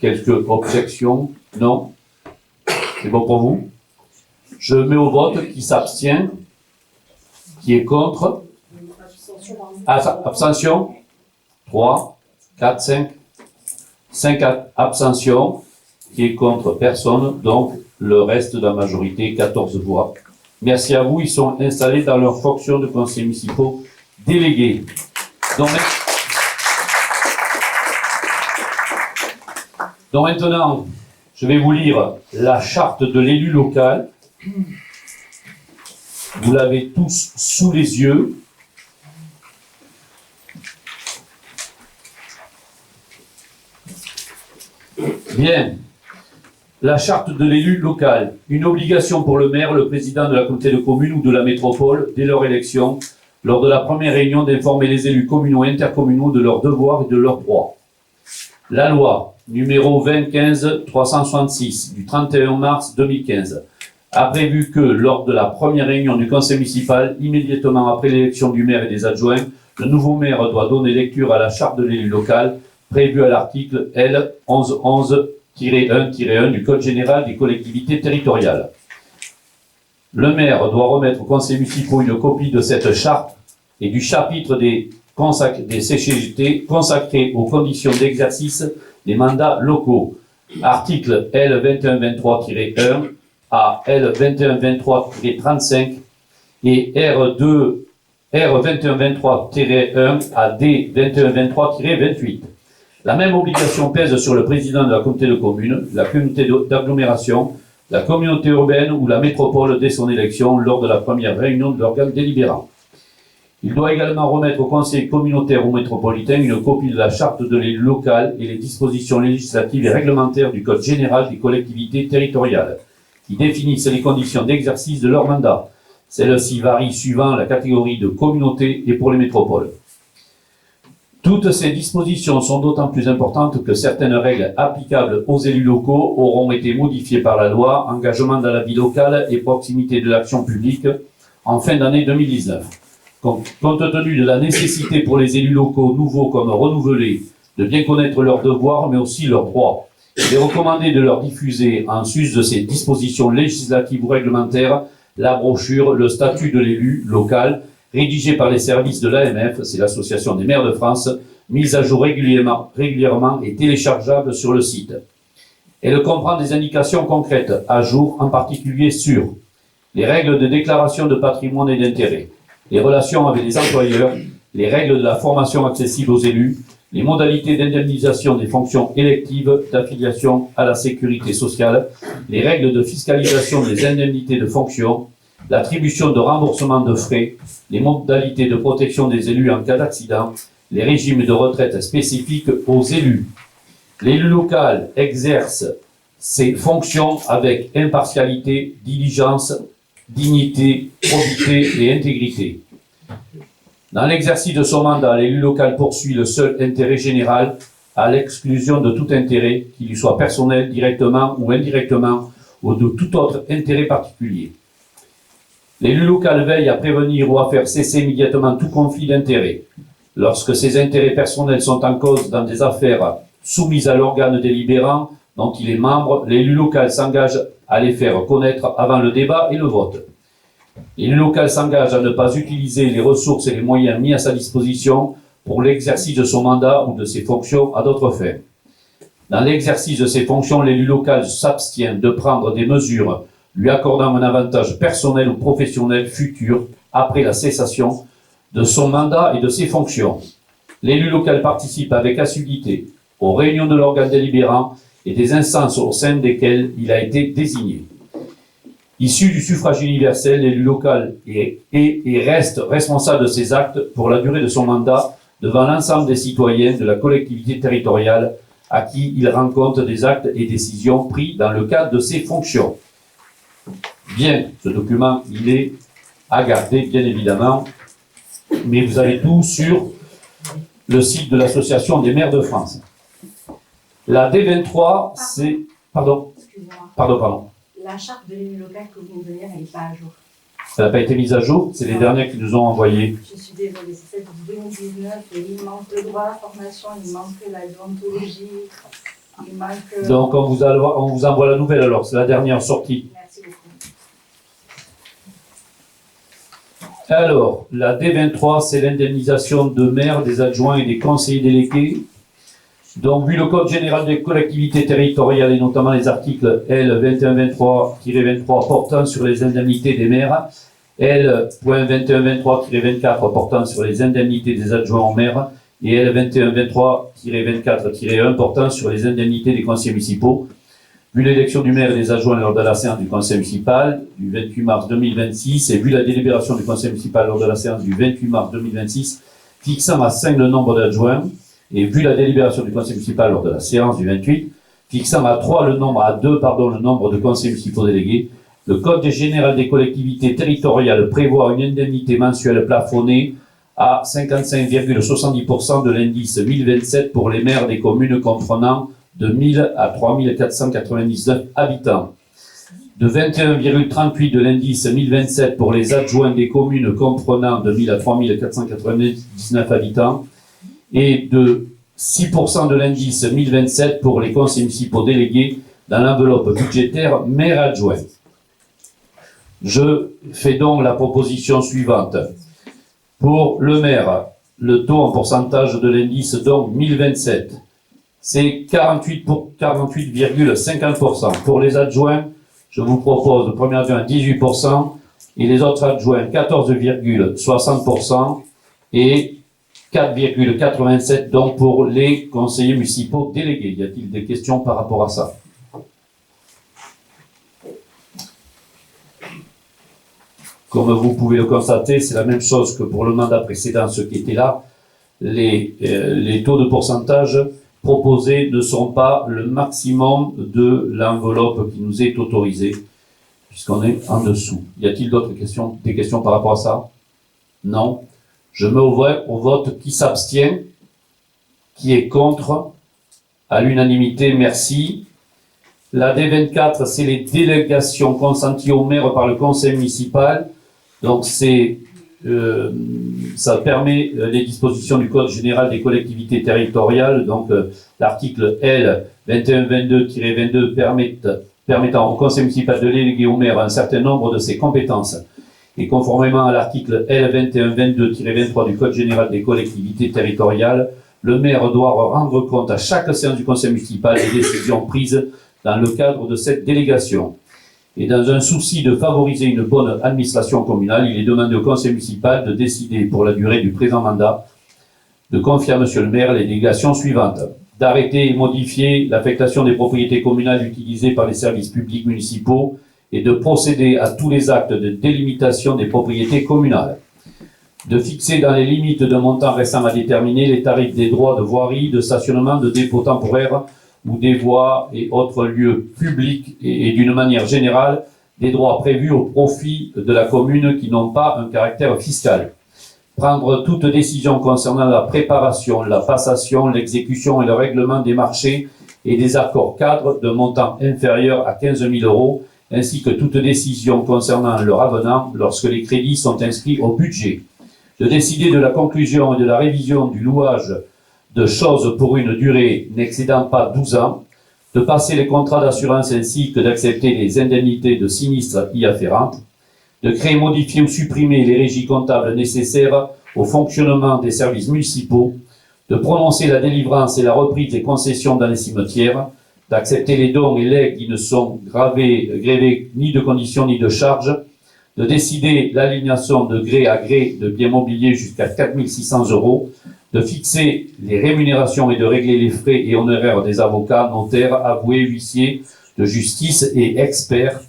quelques objections? Non. C'est bon pour vous? Je mets au vote qui s'abstient, qui est contre. Abstention? 3, 4, 5. 5 abstentions, qui est contre personne, donc le reste de la majorité, 14 voix, Merci à vous, ils sont installés dans leurs fonctions de conseillers municipaux délégués. Donc maintenant, je vais vous lire la charte de l'élu local. Vous l'avez tous sous les yeux. Bien. La charte de l'élu local. Une obligation pour le maire, le président de la communauté de communes ou de la métropole, dès leur élection, lors de la première réunion, d'informer les élus communaux et intercommunaux de leurs devoirs et de leurs droits. La loi numéro 2015-366 du 31 mars 2015 a prévu que lors de la première réunion du conseil municipal, immédiatement après l'élection du maire et des adjoints, le nouveau maire doit donner lecture à la charte de l'élu local prévue à l'article L 1111-1-1 du Code général des collectivités territoriales. Le maire doit remettre au conseil municipal une copie de cette charte et du chapitre des CGT consacré aux conditions d'exercice des mandats locaux. Article L 2123-1 à L 2123-35 et R 2123-1 à D 2123-28. La même obligation pèse sur le président de la communauté de communes, la communauté d'agglomération, la communauté urbaine ou la métropole dès son élection lors de la première réunion de l'organe délibérant. Il doit également remettre au conseil communautaire ou métropolitain une copie de la charte de l'élu local et les dispositions législatives et réglementaires du Code général des collectivités territoriales, qui définissent les conditions d'exercice de leur mandat. Celles-ci varient suivant la catégorie de communauté et pour les métropoles. Toutes ces dispositions sont d'autant plus importantes que certaines règles applicables aux élus locaux auront été modifiées par la loi Engagement dans la vie locale et proximité de l'action publique en fin d'année 2019. Compte tenu de la nécessité pour les élus locaux nouveaux comme renouvelés de bien connaître leurs devoirs mais aussi leurs droits, il est recommandé de leur diffuser en sus de ces dispositions législatives ou réglementaires la brochure Le statut de l'élu local rédigée par les services de l'AMF, c'est l'Association des maires de France, mise à jour régulièrement et téléchargeable sur le site. Elle comprend des indications concrètes à jour, en particulier sur les règles de déclaration de patrimoine et d'intérêt, les relations avec les employeurs, les règles de la formation accessible aux élus, les modalités d'indemnisation des fonctions électives d'affiliation à la sécurité sociale, les règles de fiscalisation des indemnités de fonction, l'attribution de remboursement de frais, les modalités de protection des élus en cas d'accident, les régimes de retraite spécifiques aux élus. L'élu local exerce ses fonctions avec impartialité, diligence, dignité, probité et intégrité. Dans l'exercice de son mandat, l'élu local poursuit le seul intérêt général à l'exclusion de tout intérêt, qu'il lui soit personnel, directement ou indirectement, ou de tout autre intérêt particulier. L'élu local veille à prévenir ou à faire cesser immédiatement tout conflit d'intérêts. Lorsque ces intérêts personnels sont en cause dans des affaires soumises à l'organe délibérant dont il est membre, l'élu local s'engage à les faire connaître avant le débat et le vote. L'élu local s'engage à ne pas utiliser les ressources et les moyens mis à sa disposition pour l'exercice de son mandat ou de ses fonctions à d'autres fins. Dans l'exercice de ses fonctions, l'élu local s'abstient de prendre des mesures lui accordant un avantage personnel ou professionnel futur après la cessation de son mandat et de ses fonctions. L'élu local participe avec assiduité aux réunions de l'organe délibérant et des instances au sein desquelles il a été désigné. Issu du suffrage universel, l'élu local est et reste responsable de ses actes pour la durée de son mandat devant l'ensemble des citoyens de la collectivité territoriale à qui il rend compte des actes et décisions pris dans le cadre de ses fonctions. Bien, ce document, il est à garder, bien évidemment, mais vous avez tout sur le site de l'Association des maires de France. La D23, c'est... Pardon. Excusez-moi. Pardon. La charte de l'élu local que vous me donnez, elle n'est pas à jour. Ça n'a pas été mise à jour, c'est les dernières qui nous ont envoyé. Je suis désolée, c'est celle de 2019 et il manque le droit à la formation, il manque la déontologie, il manque... Donc on vous envoie la nouvelle alors, c'est la dernière sortie. Merci beaucoup. Alors, la D23, c'est l'indemnisation de maires, des adjoints et des conseillers délégués Donc, vu le Code général des collectivités territoriales et notamment les articles L 2123-23 portant sur les indemnités des maires, L.2123-24 portant sur les indemnités des adjoints au maire et L 2123-24-1 portant sur les indemnités des conseillers municipaux. Vu l'élection du maire et des adjoints lors de la séance du conseil municipal du 28 mars 2026 et vu la délibération du conseil municipal lors de la séance du 28 mars 2026 fixant à 5 le nombre d'adjoints et vu la délibération du conseil municipal lors de la séance du 28 fixant à 2 le nombre de conseillers municipaux délégués, le Code général des collectivités territoriales prévoit une indemnité mensuelle plafonnée à 55,70% de l'indice 1027 pour les maires des communes comprenant de 1000 à 3499 habitants, de 21,38 de l'indice 1027 pour les adjoints des communes comprenant de 1000 à 3499 habitants et de 6% de l'indice 1027 pour les conseils municipaux délégués dans l'enveloppe budgétaire maire adjoint. Je fais donc la proposition suivante. Pour le maire, le taux en pourcentage de l'indice donc 1027, c'est 48,50%. Pour les adjoints, je vous propose le premier adjoint 18% et les autres adjoints 14,60% et 4,87 donc pour les conseillers municipaux délégués. Y a-t-il des questions par rapport à ça? Comme vous pouvez le constater, c'est la même chose que pour le mandat précédent, ceux qui étaient là. Les taux de pourcentage proposés ne sont pas le maximum de l'enveloppe qui nous est autorisée, puisqu'on est en dessous. Y a-t-il d'autres questions, des questions par rapport à ça? Non. Je mets au vote qui s'abstient, qui est contre, à l'unanimité, merci. La D24, c'est les délégations consenties au maire par le conseil municipal. Donc ça permet les dispositions du Code général des collectivités territoriales. Donc l'article L 2122-22 permettant au conseil municipal de déléguer au maire un certain nombre de ses compétences. Et conformément à l'article L 2122-23 du Code général des collectivités territoriales, le maire doit rendre compte à chaque séance du conseil municipal des décisions prises dans le cadre de cette délégation. Et dans un souci de favoriser une bonne administration communale, il est demandé au conseil municipal de décider pour la durée du présent mandat de confier à monsieur le maire les délégations suivantes. D'arrêter et modifier l'affectation des propriétés communales utilisées par les services publics municipaux et de procéder à tous les actes de délimitation des propriétés communales. De fixer dans les limites d'un montant restant à déterminer les tarifs des droits de voirie, de stationnement, de dépôt temporaire ou des voies et autres lieux publics et d'une manière générale des droits prévus au profit de la commune qui n'ont pas un caractère fiscal. Prendre toute décision concernant la préparation, la passation, l'exécution et le règlement des marchés et des accords cadres de montant inférieur à 15 000 €, ainsi que toute décision concernant leur avenant lorsque les crédits sont inscrits au budget. De décider de la conclusion et de la révision du louage de choses pour une durée n'excédant pas 12 ans, de passer les contrats d'assurance ainsi que d'accepter les indemnités de sinistres y afférentes, de créer, modifier ou supprimer les régies comptables nécessaires au fonctionnement des services municipaux, de prononcer la délivrance et la reprise des concessions dans les cimetières, d'accepter les dons et legs qui ne sont grévés ni de conditions ni de charges, de décider l'aliénation de gré à gré de biens mobiliers jusqu'à 4 600 €, de fixer les rémunérations et de régler les frais et honoraires des avocats, notaires, avoués, huissiers, de justice et experts,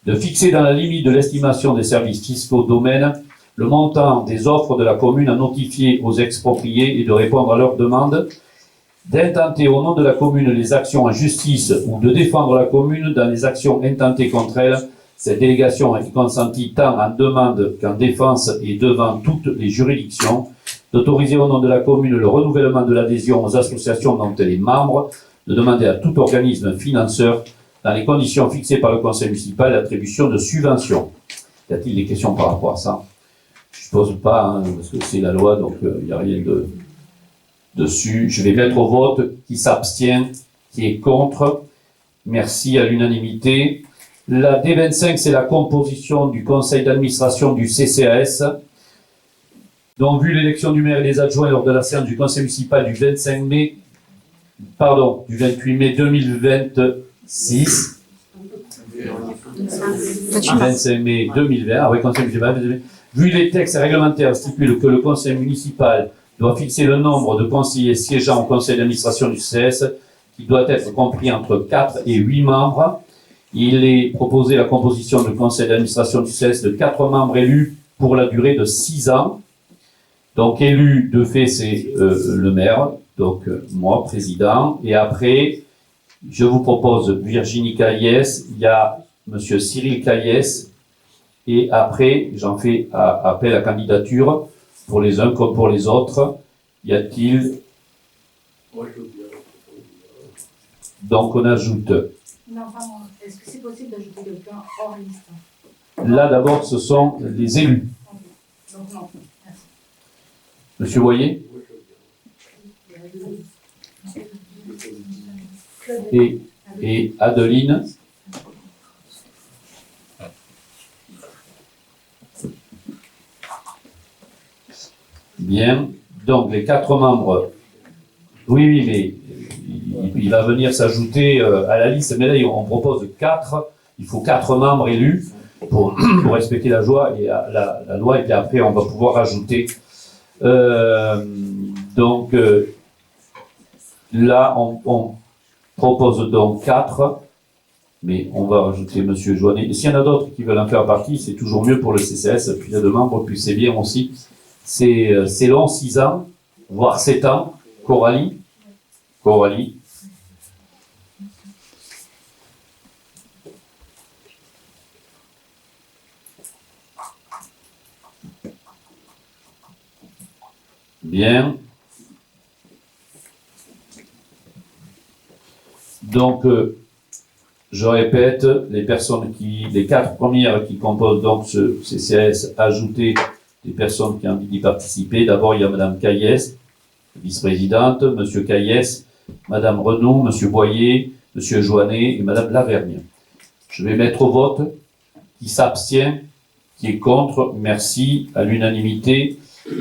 de fixer dans la limite de l'estimation des services fiscaux domaine le montant des offres de la commune à notifier aux expropriés et de répondre à leurs demandes, d'intenter au nom de la commune les actions en justice ou de défendre la commune dans les actions intentées contre elle. Cette délégation est consentie tant en demande qu'en défense et devant toutes les juridictions, d'autoriser au nom de la commune le renouvellement de l'adhésion aux associations dont elle est membre, de demander à tout organisme financeur, dans les conditions fixées par le conseil municipal, l'attribution de subventions. Y a-t-il des questions par rapport à ça? Je ne suppose pas, hein, parce que c'est la loi, donc il n'y a rien dessus. Je vais mettre au vote qui s'abstient, qui est contre. Merci à l'unanimité. La D25, c'est la composition du conseil d'administration du CCAS. Donc, vu l'élection du maire et des adjoints lors de la séance du conseil municipal du 25 mai pardon, du 28 mai 2026, 25 mai 2020, ah oui, conseil municipal, vu les textes réglementaires stipulent que le conseil municipal doit fixer le nombre de conseillers siégeant au conseil d'administration du CCS, qui doit être compris entre 4 et 8 membres. Il est proposé la composition du conseil d'administration du CCS de 4 membres élus pour la durée de 6 ans. Donc élu de fait, c'est le maire, donc moi, président, et après, je vous propose Virginie Caillès, il y a monsieur Cyril Caillès, et après, j'en fais appel à candidature pour les uns comme pour les autres. Y a-t-il... Moi, je veux bien. Donc on ajoute... Non, pas moi. Est-ce que c'est possible d'ajouter quelqu'un hors liste? Là d'abord, ce sont les élus. Donc non, merci. Monsieur Boyer et Adeline. Bien. Donc les 4 membres. Oui, mais il va venir s'ajouter à la liste. Mais là, on propose 4. Il faut 4 membres élus pour respecter la loi et la loi. Et puis après, on va pouvoir ajouter. Donc là, on propose donc 4, mais on va rajouter monsieur Joannet. Et s'il y en a d'autres qui veulent en faire partie, c'est toujours mieux pour le CCS, puis il y a de membres, puis c'est bien aussi. C'est long, 6 ans, voire 7 ans. Coralie. Bien. Donc, je répète, les 4 premières qui composent donc ce CCS, ajouter des personnes qui ont envie d'y participer. D'abord, il y a madame Caillès, vice-présidente, monsieur Caillès, madame Renaud, monsieur Boyer, monsieur Joannet et madame Lavergne. Je vais mettre au vote qui s'abstient, qui est contre, merci, à l'unanimité.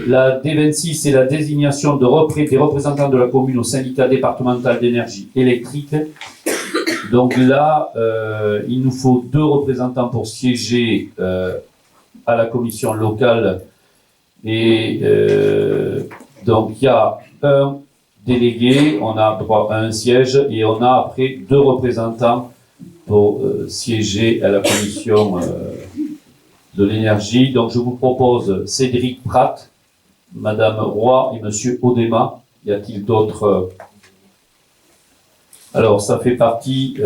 La D26, c'est la désignation des représentants de la commune au syndicat départemental d'énergie électrique. Donc là, il nous faut 2 représentants pour siéger à la commission locale. Et donc il y a un délégué, on a droit à un siège, et on a après 2 représentants pour siéger à la commission de l'énergie. Donc je vous propose Cédric Pratt, madame Roy et monsieur Odema. Y a-t-il d'autres Alors ça fait partie,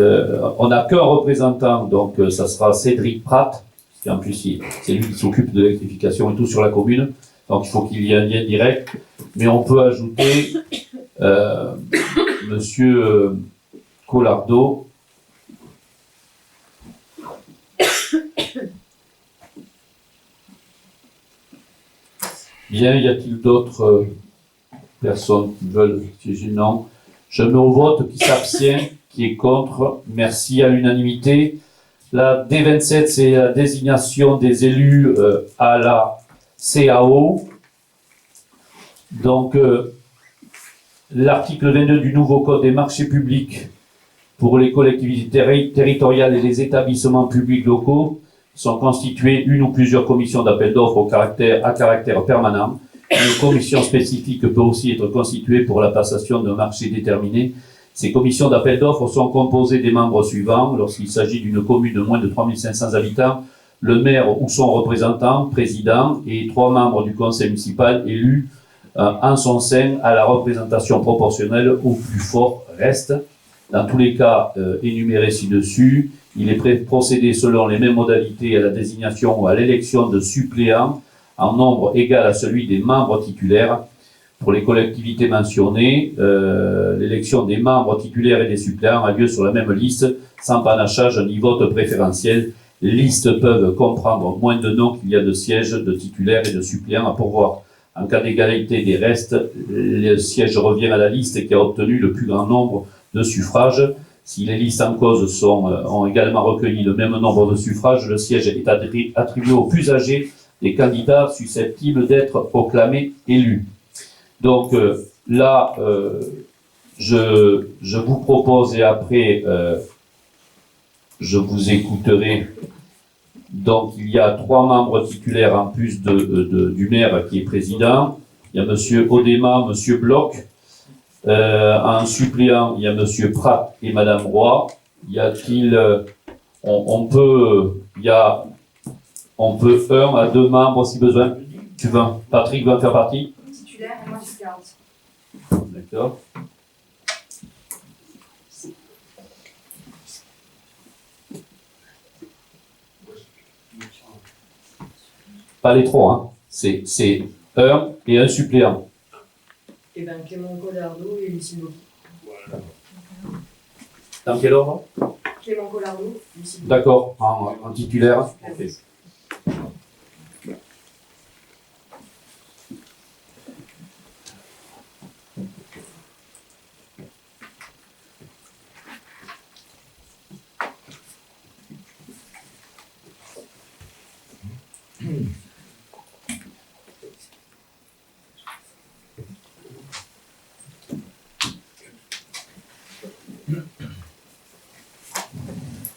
on n'a qu'un représentant, donc ça sera Cédric Pratt, qui en plus c'est lui qui s'occupe de l'électrification et tout sur la commune, donc il faut qu'il y ait un lien direct, mais on peut ajouter monsieur Collardo. Bien, y a-t-il d'autres personnes qui veulent siéger? Non. Je mets au vote qui s'abstient, qui est contre. Merci à l'unanimité. La D27, c'est la désignation des élus à la CAO. Donc, l'article 22 du nouveau Code des marchés publics pour les collectivités territoriales et les établissements publics locaux sont constituées une ou plusieurs commissions d'appel d'offres à caractère permanent. Une commission spécifique peut aussi être constituée pour la passation d'un marché déterminé. Ces commissions d'appel d'offres sont composées des membres suivants. Lorsqu'il s'agit d'une commune de moins de 3500 habitants, le maire ou son représentant, président, et 3 membres du conseil municipal élus en son sein à la représentation proportionnelle au plus fort reste. Dans tous les cas énumérés ci-dessus, il est procédé selon les mêmes modalités à la désignation ou à l'élection de suppléants en nombre égal à celui des membres titulaires. Pour les collectivités mentionnées, l'élection des membres titulaires et des suppléants a lieu sur la même liste, sans panachage ni vote préférentiel. Les listes peuvent comprendre moins de noms qu'il y a de sièges, de titulaires et de suppléants à pourvoir. En cas d'égalité des restes, le siège revient à la liste qui a obtenu le plus grand nombre de suffrages. Si les listes en cause ont également recueilli le même nombre de suffrages, le siège est attribué au plus âgé des candidats susceptibles d'être proclamés élus. Donc là, je vous propose, et après, je vous écouterai. Donc, il y a 3 membres titulaires en plus du maire qui est président. Il y a M. Odema, M. Bloch. En suppléant, il y a M. Pratt et Mme Roy. Y a-t-il... on peut 1 à 2 membres si besoin. Patrick va faire partie? Titulaire et moi suppléante. D'accord. Pas les 3, hein. C'est 1 et 1 suppléant. Et bien Clément Collardo et Lucille Boki. Dans quel ordre? Clément Collardo, Lucille Boki. D'accord, en titulaire. Ok.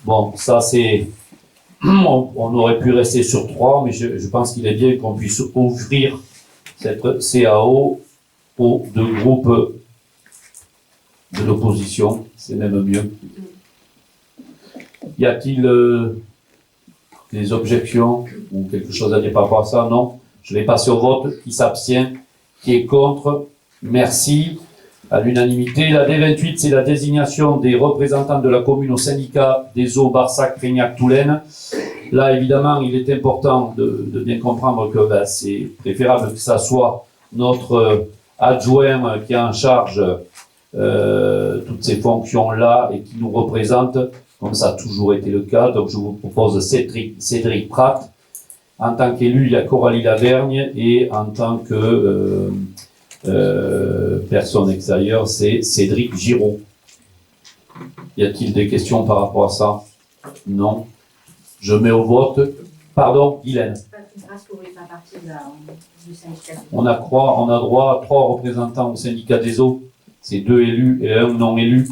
Bon, ça c'est... On aurait pu rester sur 3, mais je pense qu'il est bien qu'on puisse ouvrir cette CAO aux 2 groupes de l'opposition. C'est même mieux. Y a-t-il des objections ou quelque chose à dire par rapport à ça? Non. Je vais passer au vote. Qui s'abstient? Qui est contre? Merci. À l'unanimité. La D28, c'est la désignation des représentants de la commune au syndicat des eaux Barsac-Prégnac-Toulaine. Là, évidemment, il est important de bien comprendre que c'est préférable que ça soit notre adjoint qui a en charge toutes ces fonctions-là et qui nous représente, comme ça a toujours été le cas. Donc, je vous propose Cédric Pratt. En tant qu'élu, il y a Coralie Lavergne et en tant que personne extérieure, c'est Cédric Giraud. Y a-t-il des questions par rapport à ça? Non. Je mets au vote. Pardon, Guylaine. On a droit à 3 représentants au syndicat des eaux. C'est 2 élus et 1 non élu.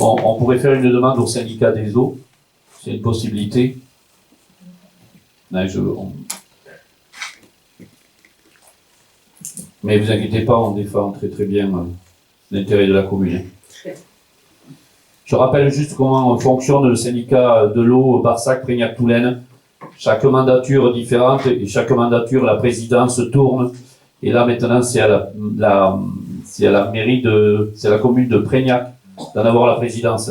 On pourrait faire une demande au syndicat des eaux. C'est une possibilité. Mais vous inquiétez pas, on défend très très bien l'intérêt de la commune. Je rappelle juste comment fonctionne le syndicat de l'eau Barsac-Prégnac-Toulaine. Chaque mandature différente et chaque mandature, la présidence tourne. Et là maintenant, c'est à la mairie c'est à la commune de Prégnac d'en avoir la présidence.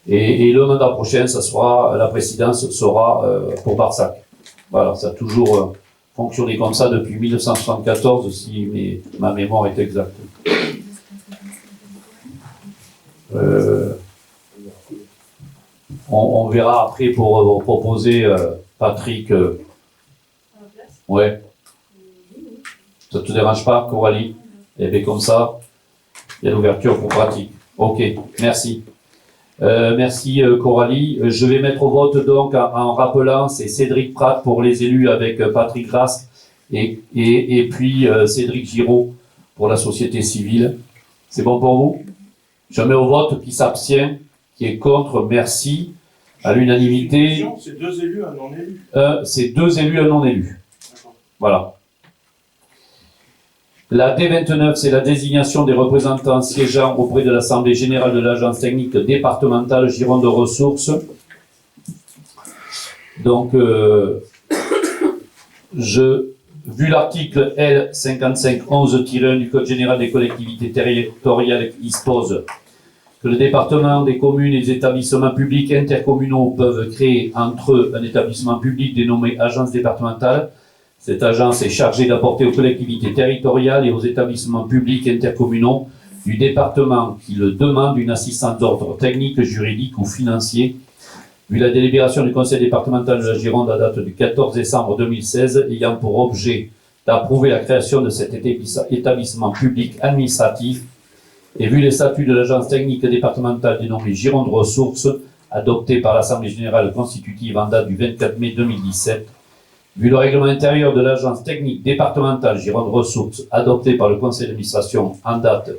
Et le mandat prochain, la présidence sera pour Barsac. Voilà, ça a toujours fonctionné comme ça depuis 1974, si ma mémoire est exacte. On verra après pour proposer Patrick. Ouais. Ça te dérange pas, Coralie? Et bien comme ça, il y a l'ouverture pour Patrick. Ok, merci. Merci Coralie. Je vais mettre au vote donc en rappelant, c'est Cédric Pratt pour les élus avec Patrick Grasse et puis Cédric Giraud pour la société civile. C'est bon pour vous? Je mets au vote. Qui s'abstient, qui est contre, merci. À l'unanimité. C'est 2 élus, un non élu. C'est 2 élus, un non élu. Voilà. La D29, c'est la désignation des représentants siégeant auprès de l'Assemblée générale de l'Agence technique départementale Gironde Ressources. Donc, vu l'article L5511-1 du Code général des collectivités territoriales qui dispose que le département, des communes et des établissements publics intercommunaux peuvent créer entre eux un établissement public dénommé Agence départementale. Cette agence est chargée d'apporter aux collectivités territoriales et aux établissements publics intercommunaux du département qui le demandent une assistance d'ordre technique, juridique ou financier. Vu la délibération du conseil départemental de la Gironde à date du 14 décembre 2016 ayant pour objet d'approuver la création de cet établissement public administratif et vu les statuts de l'agence technique départementale dénommée Gironde Ressources adoptés par l'Assemblée générale constitutive en date du 24 mai 2017, Vu le règlement intérieur de l'agence technique départementale Gironde Ressources adopté par le conseil d'administration en date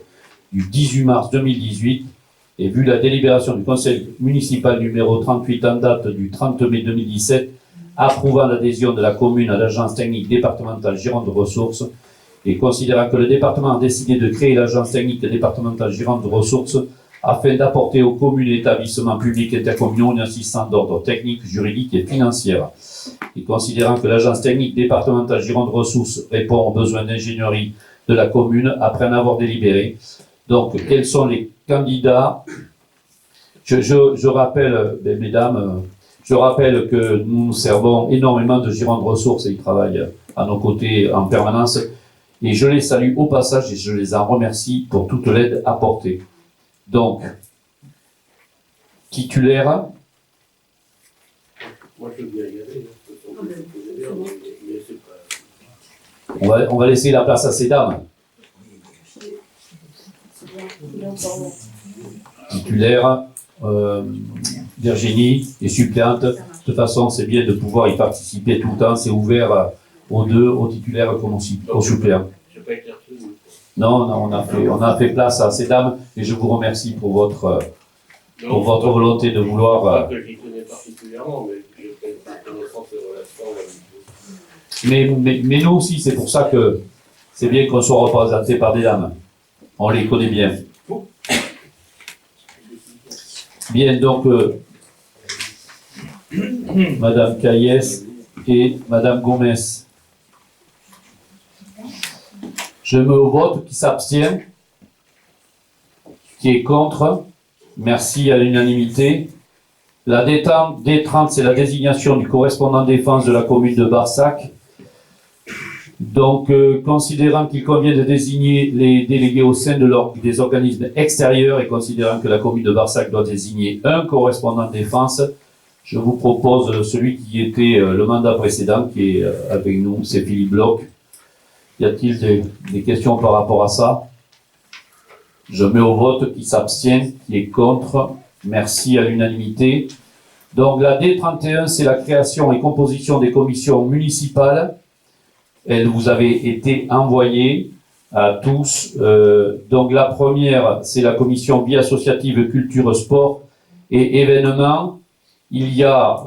du 18 mars 2018 et vu la délibération du conseil municipal numéro 38 en date du 30 mai 2017 approuvant l'adhésion de la commune à l'agence technique départementale Gironde Ressources et considérant que le département a décidé de créer l'agence technique départementale Gironde Ressources afin d'apporter aux communes et établissements publics intercommunaux une assistance d'ordre technique, juridique et financière. Et considérant que l'agence technique départementale Gironde Ressources répond aux besoins d'ingénierie de la commune après en avoir délibéré. Donc, quels sont les candidats? Je rappelle, mesdames, je rappelle que nous servons énormément de Gironde Ressources et ils travaillent à nos côtés en permanence. Et je les salue au passage et je les en remercie pour toute l'aide apportée. Donc, titulaire. Moi, je veux bien y aller. Mais c'est pas... On va laisser la place à ces dames. Titulaire, Virginie est suppléante. De toute façon, c'est bien de pouvoir y participer tout le temps. C'est ouvert aux deux, aux titulaires comme aux suppléants. J'ai pas été retenu. Non, on a fait place à ces dames et je vous remercie pour votre volonté de vouloir. Pas que j'y connais particulièrement, mais j'ai fait connaissance de relations. Mais nous aussi, c'est pour ça que c'est bien qu'on soit représenté par des dames. On les connaît bien. Bien, donc, Madame Caillès et Madame Gomez. Je mets au vote qui s'abstient, qui est contre. Merci à l'unanimité. La D30, c'est la désignation du correspondant défense de la commune de Barsac. Donc, considérant qu'il convient de désigner les délégués au sein des organismes extérieurs et considérant que la commune de Barsac doit désigner un correspondant défense, je vous propose celui qui était le mandat précédent, qui est avec nous, c'est Philippe Bloch. Y a-t-il des questions par rapport à ça? Je mets au vote qui s'abstient, qui est contre. Merci à l'unanimité. Donc la D31, c'est la création et composition des commissions municipales. Elles vous avez été envoyées à tous. Donc la première, c'est la commission vie associative, culture, sport et événements. Il y a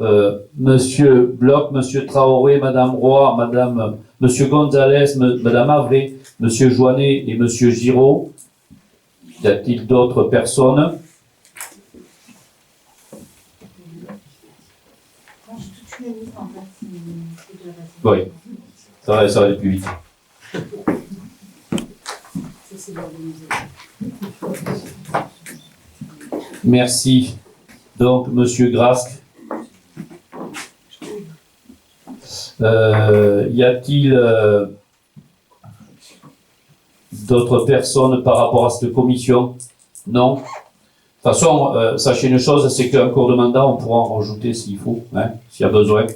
Monsieur Bloch, Monsieur Traoré, Madame Roy, Monsieur Gonzalez, Madame Avré, Monsieur Joannet et Monsieur Giraud. Y a-t-il d'autres personnes? Oui, ça va aller plus vite. Merci. Donc, Monsieur Grasque. Y a-t-il d'autres personnes par rapport à cette commission? Non. De toute façon, sachez une chose, c'est qu'en cours de mandat, on pourra en rajouter s'il faut, hein, s'il y a besoin,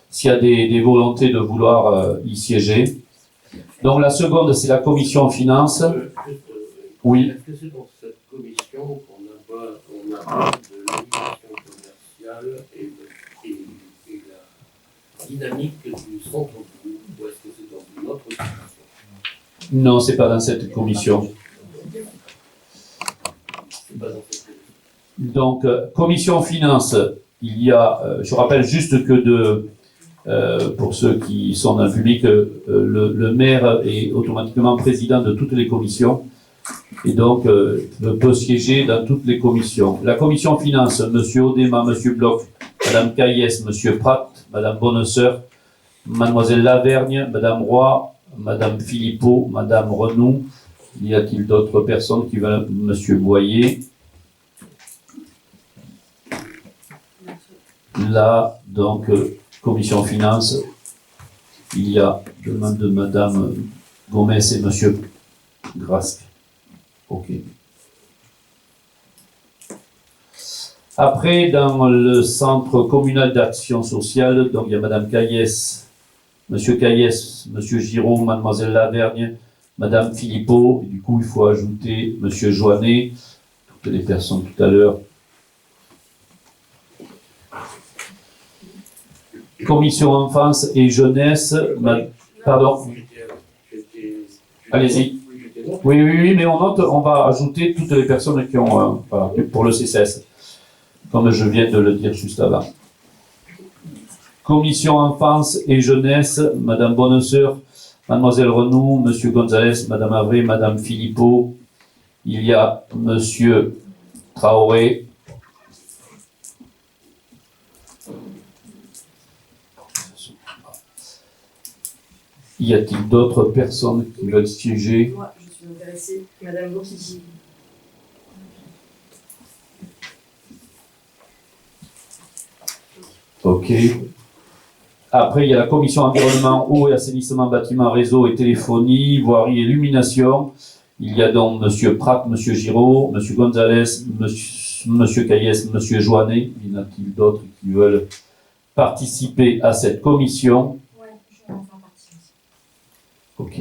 s'il y a des volontés de vouloir y siéger. Donc la seconde, c'est la commission finance. Oui. Est-ce que c'est dans cette commission qu'on aborde de l'animation commerciale et la dynamique du centre-bourg, ou est-ce que c'est dans une autre commission? Non, c'est pas dans cette commission. Donc, commission finance, il y a, je rappelle juste que pour ceux qui sont dans le public, le maire est automatiquement président de toutes les commissions et donc peut siéger dans toutes les commissions. La commission finance, Monsieur Odema, Monsieur Bloch, Madame Caillès, Monsieur Pratt, Madame Bonneseur, Mademoiselle Lavergne, Madame Roy, Madame Philippot, Madame Renou. Y a-t-il d'autres personnes qui veulent? Monsieur Boyer. Là, donc, commission finance, il y a demande de Madame Gomez et Monsieur Grasque. Ok. Après, dans le centre communal d'action sociale, donc il y a Madame Caillès, Monsieur Caillès, Monsieur Giraud, Mademoiselle Lavergne, Madame Philippot, et du coup, il faut ajouter Monsieur Joannet, toutes les personnes tout à l'heure. Commission enfance et jeunesse, pardon, allez-y. Oui, oui, oui, mais on va ajouter toutes les personnes qui ont, voilà, pour le CCS, comme je viens de le dire juste avant. Commission enfance et jeunesse, Madame Bonnesœur, Mademoiselle Renou, Monsieur Gonzalez, Madame Avré, Madame Philippot, il y a Monsieur Traoré. Y a-t-il d'autres personnes qui veulent siéger? Moi, je suis intéressée. Madame Bokiti. Ok. Après, il y a la commission environnement, eau et assainissement, bâtiment, réseau et téléphonie, voirie et illumination. Il y a donc Monsieur Pratt, Monsieur Giraud, Monsieur Gonzalez, Monsieur Caillès, Monsieur Joannet. Y en a-t-il d'autres qui veulent participer à cette commission? Ouais, je vais en faire partie aussi. Ok.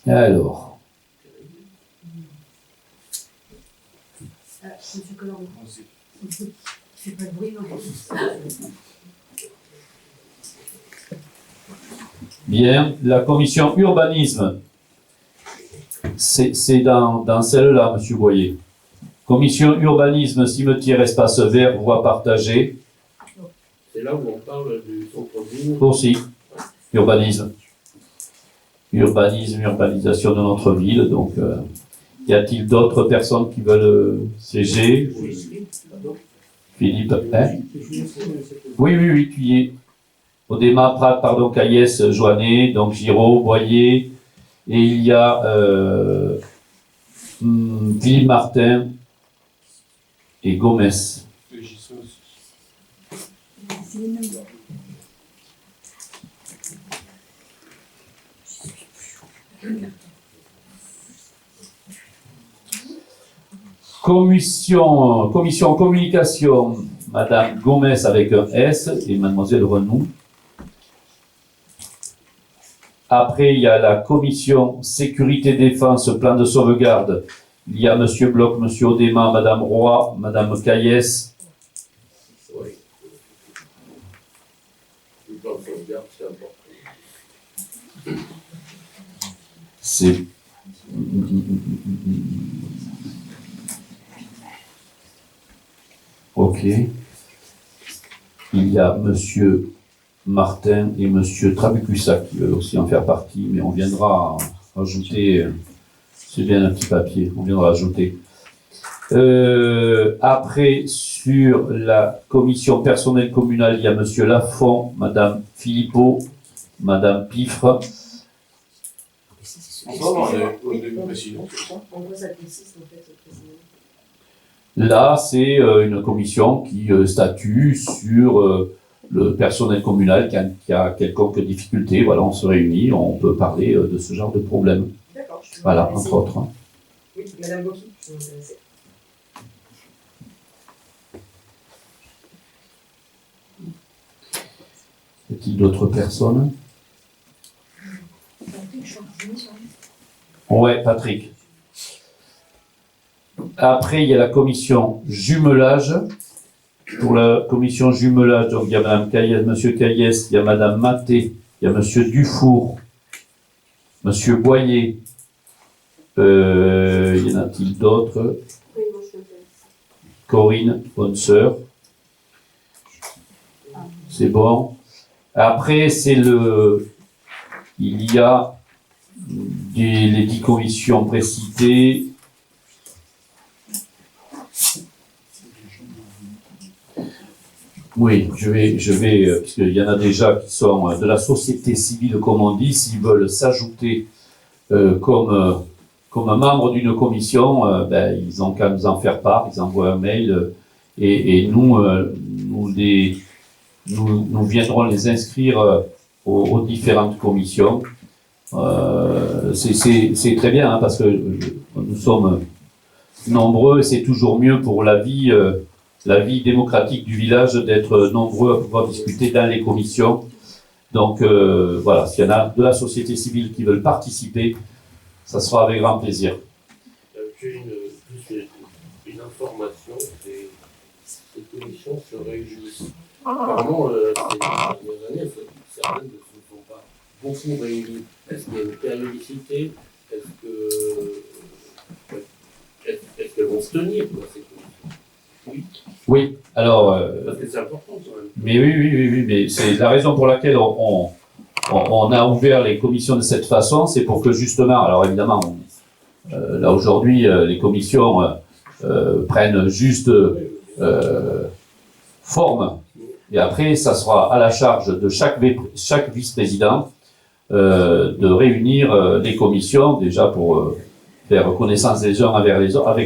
Alors, Monsieur Colombo. Il fait pas de bruit, non? bien, la commission urbanisme, c'est dans celle-là, Monsieur Boyer. Commission urbanisme, cimetière, espace vert, voie partagée. C'est là où on parle du centre-ville. Aussi, urbanisme. Urbanisme, urbanisation de notre ville. Donc, y a-t-il d'autres personnes qui veulent siéger? Philippe, hein? Oui, oui, oui, tu y es. Odema, Prat, pardon, Caillès, Joannet, donc Giraud, Boyer, et il y a Philippe Martin et Gomez. C'est les mêmes. Commission communication, Madame Gomez avec un S et Mademoiselle Renou. Après, il y a la commission sécurité défense, plan de sauvegarde. Il y a Monsieur Bloch, Monsieur Odema, Madame Roy, Madame Caillès. Oui. Le plan de sauvegarde, c'est important. C'est ok. Il y a Monsieur Martin et Monsieur Trabucusa qui veulent aussi en faire partie, mais on viendra ajouter, c'est bien un petit papier, on viendra ajouter. Après, sur la commission personnelle communale, il y a Monsieur Lafont, Madame Philippot, Madame Piffre. En quoi ça consiste, en fait, précisément? Là, c'est une commission qui statue sur le personnel communal qui a quelconque difficulté. Voilà, on se réunit, on peut parler de ce genre de problème. D'accord, je suis Voilà, intéressée. entre autres. Oui, Madame Boki, je suis intéressée. Y a-t-il d'autres personnes? Ouais, Patrick. Après, il y a la commission jumelage. Pour la commission jumelage, donc il y a Madame Caillès, Monsieur Caillès, il y a Madame Maté, il y a Monsieur Dufour, Monsieur Boyer. Y en a-t-il d'autres? Corinne, bonne sœur. C'est bon. Après, il y a les 10 commissions précitées. Oui, je vais, parce qu'il y en a déjà qui sont de la société civile, comme on dit, s'ils veulent s'ajouter comme membre d'une commission, ils ont qu'à nous en faire part, ils envoient un mail et nous viendrons les inscrire aux différentes commissions. C'est très bien, hein, parce que nous sommes nombreux et c'est toujours mieux pour la vie démocratique du village d'être nombreux à pouvoir discuter dans les commissions. Donc voilà, s'il y en a de la société civile qui veulent participer, ça sera avec grand plaisir. J'ai une information, ces commissions se réunissent. Apparemment, ces dernières années, certaines ne se sont pas beaucoup réunies. Est-ce qu'il y a une périodicité? Est-ce qu'elles vont se tenir, quoi, ces commissions? Oui. Oui, alors. Parce que c'est important quand même. Mais oui, mais c'est la raison pour laquelle on a ouvert les commissions de cette façon, c'est pour que justement, alors évidemment, là aujourd'hui, les commissions prennent juste forme, et après, ça sera à la charge de chaque vice-président de réunir les commissions, déjà pour faire connaissance des uns avec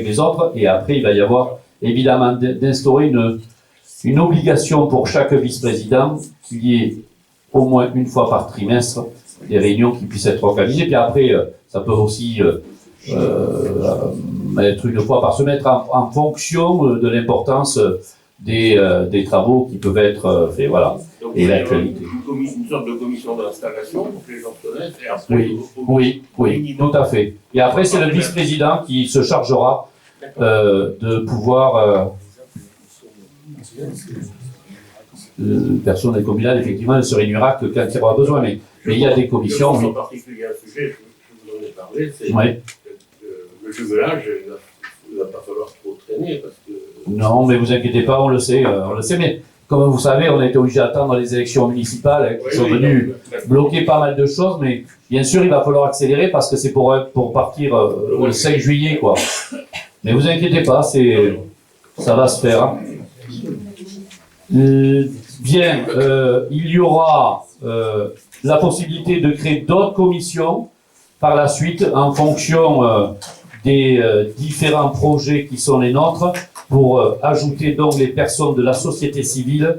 les autres, et après, il va y avoir évidemment d'instaurer une obligation pour chaque vice-président qu'il y ait au moins une fois par trimestre des réunions qui puissent être organisées. Puis après, ça peut aussi être une fois par semaine en fonction de l'importance des travaux qui peuvent être faits. Voilà. Donc, et l'actualité. Une sorte de commission d'installation pour que les gens se connaissent. Et après, Oui, tout à fait. Et après, c'est le vice-président qui se chargera de pouvoir. Personne n'est communal, effectivement, ne se réunira que quand il y aura besoin. Mais il y a des commissions. En particulier, un sujet, je vous en ai parlé, c'est le jumelage. Il ne va pas falloir trop traîner parce que. Non, mais vous inquiétez pas, on le sait. Mais comme vous savez, on a été obligé d'attendre les élections municipales qui sont venues bloquer pas mal de choses. Mais bien sûr, il va falloir accélérer parce que c'est pour partir le 5 juillet, quoi. Mais vous inquiétez pas, ça va se faire. Hein. Bien, il y aura la possibilité de créer d'autres commissions par la suite en fonction des différents projets qui sont les nôtres pour ajouter donc les personnes de la société civile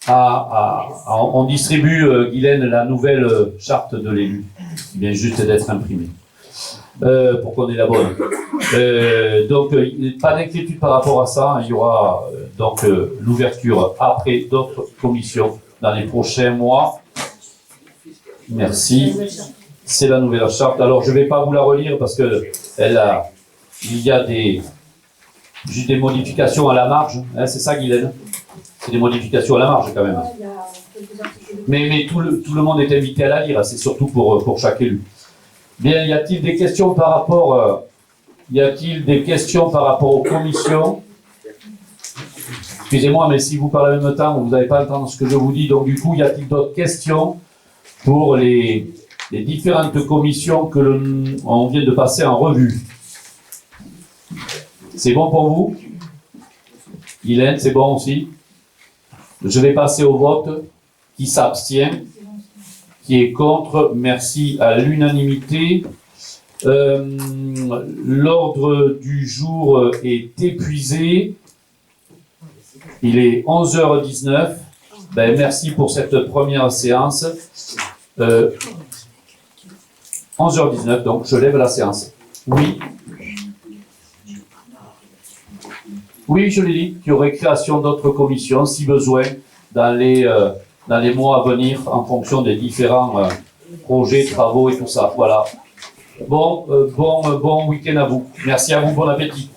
on distribue, Guylaine, la nouvelle charte de l'élu qui vient juste d'être imprimée pour qu'on ait la bonne. Donc, pas d'inquiétude par rapport à ça. Il y aura donc l'ouverture après d'autres commissions dans les prochains mois. Merci. C'est la nouvelle charte. Alors, je ne vais pas vous la relire parce que il y a juste des modifications à la marge. Hein, c'est ça, Guylaine? C'est des modifications à la marge quand même. Mais tout le monde est invité à la lire. C'est surtout pour chaque élu. Bien, y a-t-il des questions par rapport aux commissions? Excusez-moi, mais si vous parlez en même temps, vous n'avez pas entendu ce que je vous dis. Donc, du coup, y a-t-il d'autres questions pour les différentes commissions on vient de passer en revue? C'est bon pour vous? Guylaine, c'est bon aussi? Je vais passer au vote. Qui s'abstient? Qui est contre? Merci à l'unanimité. L'ordre du jour est épuisé. Il est 11h19. Ben, merci pour cette première séance. 11h19, donc je lève la séance. Oui. Oui, je l'ai dit, qu'il y aurait création d'autres commissions, si besoin, dans les mois à venir, en fonction des différents projets, travaux et tout ça. Voilà. Bon week-end à vous. Merci à vous, bon appétit.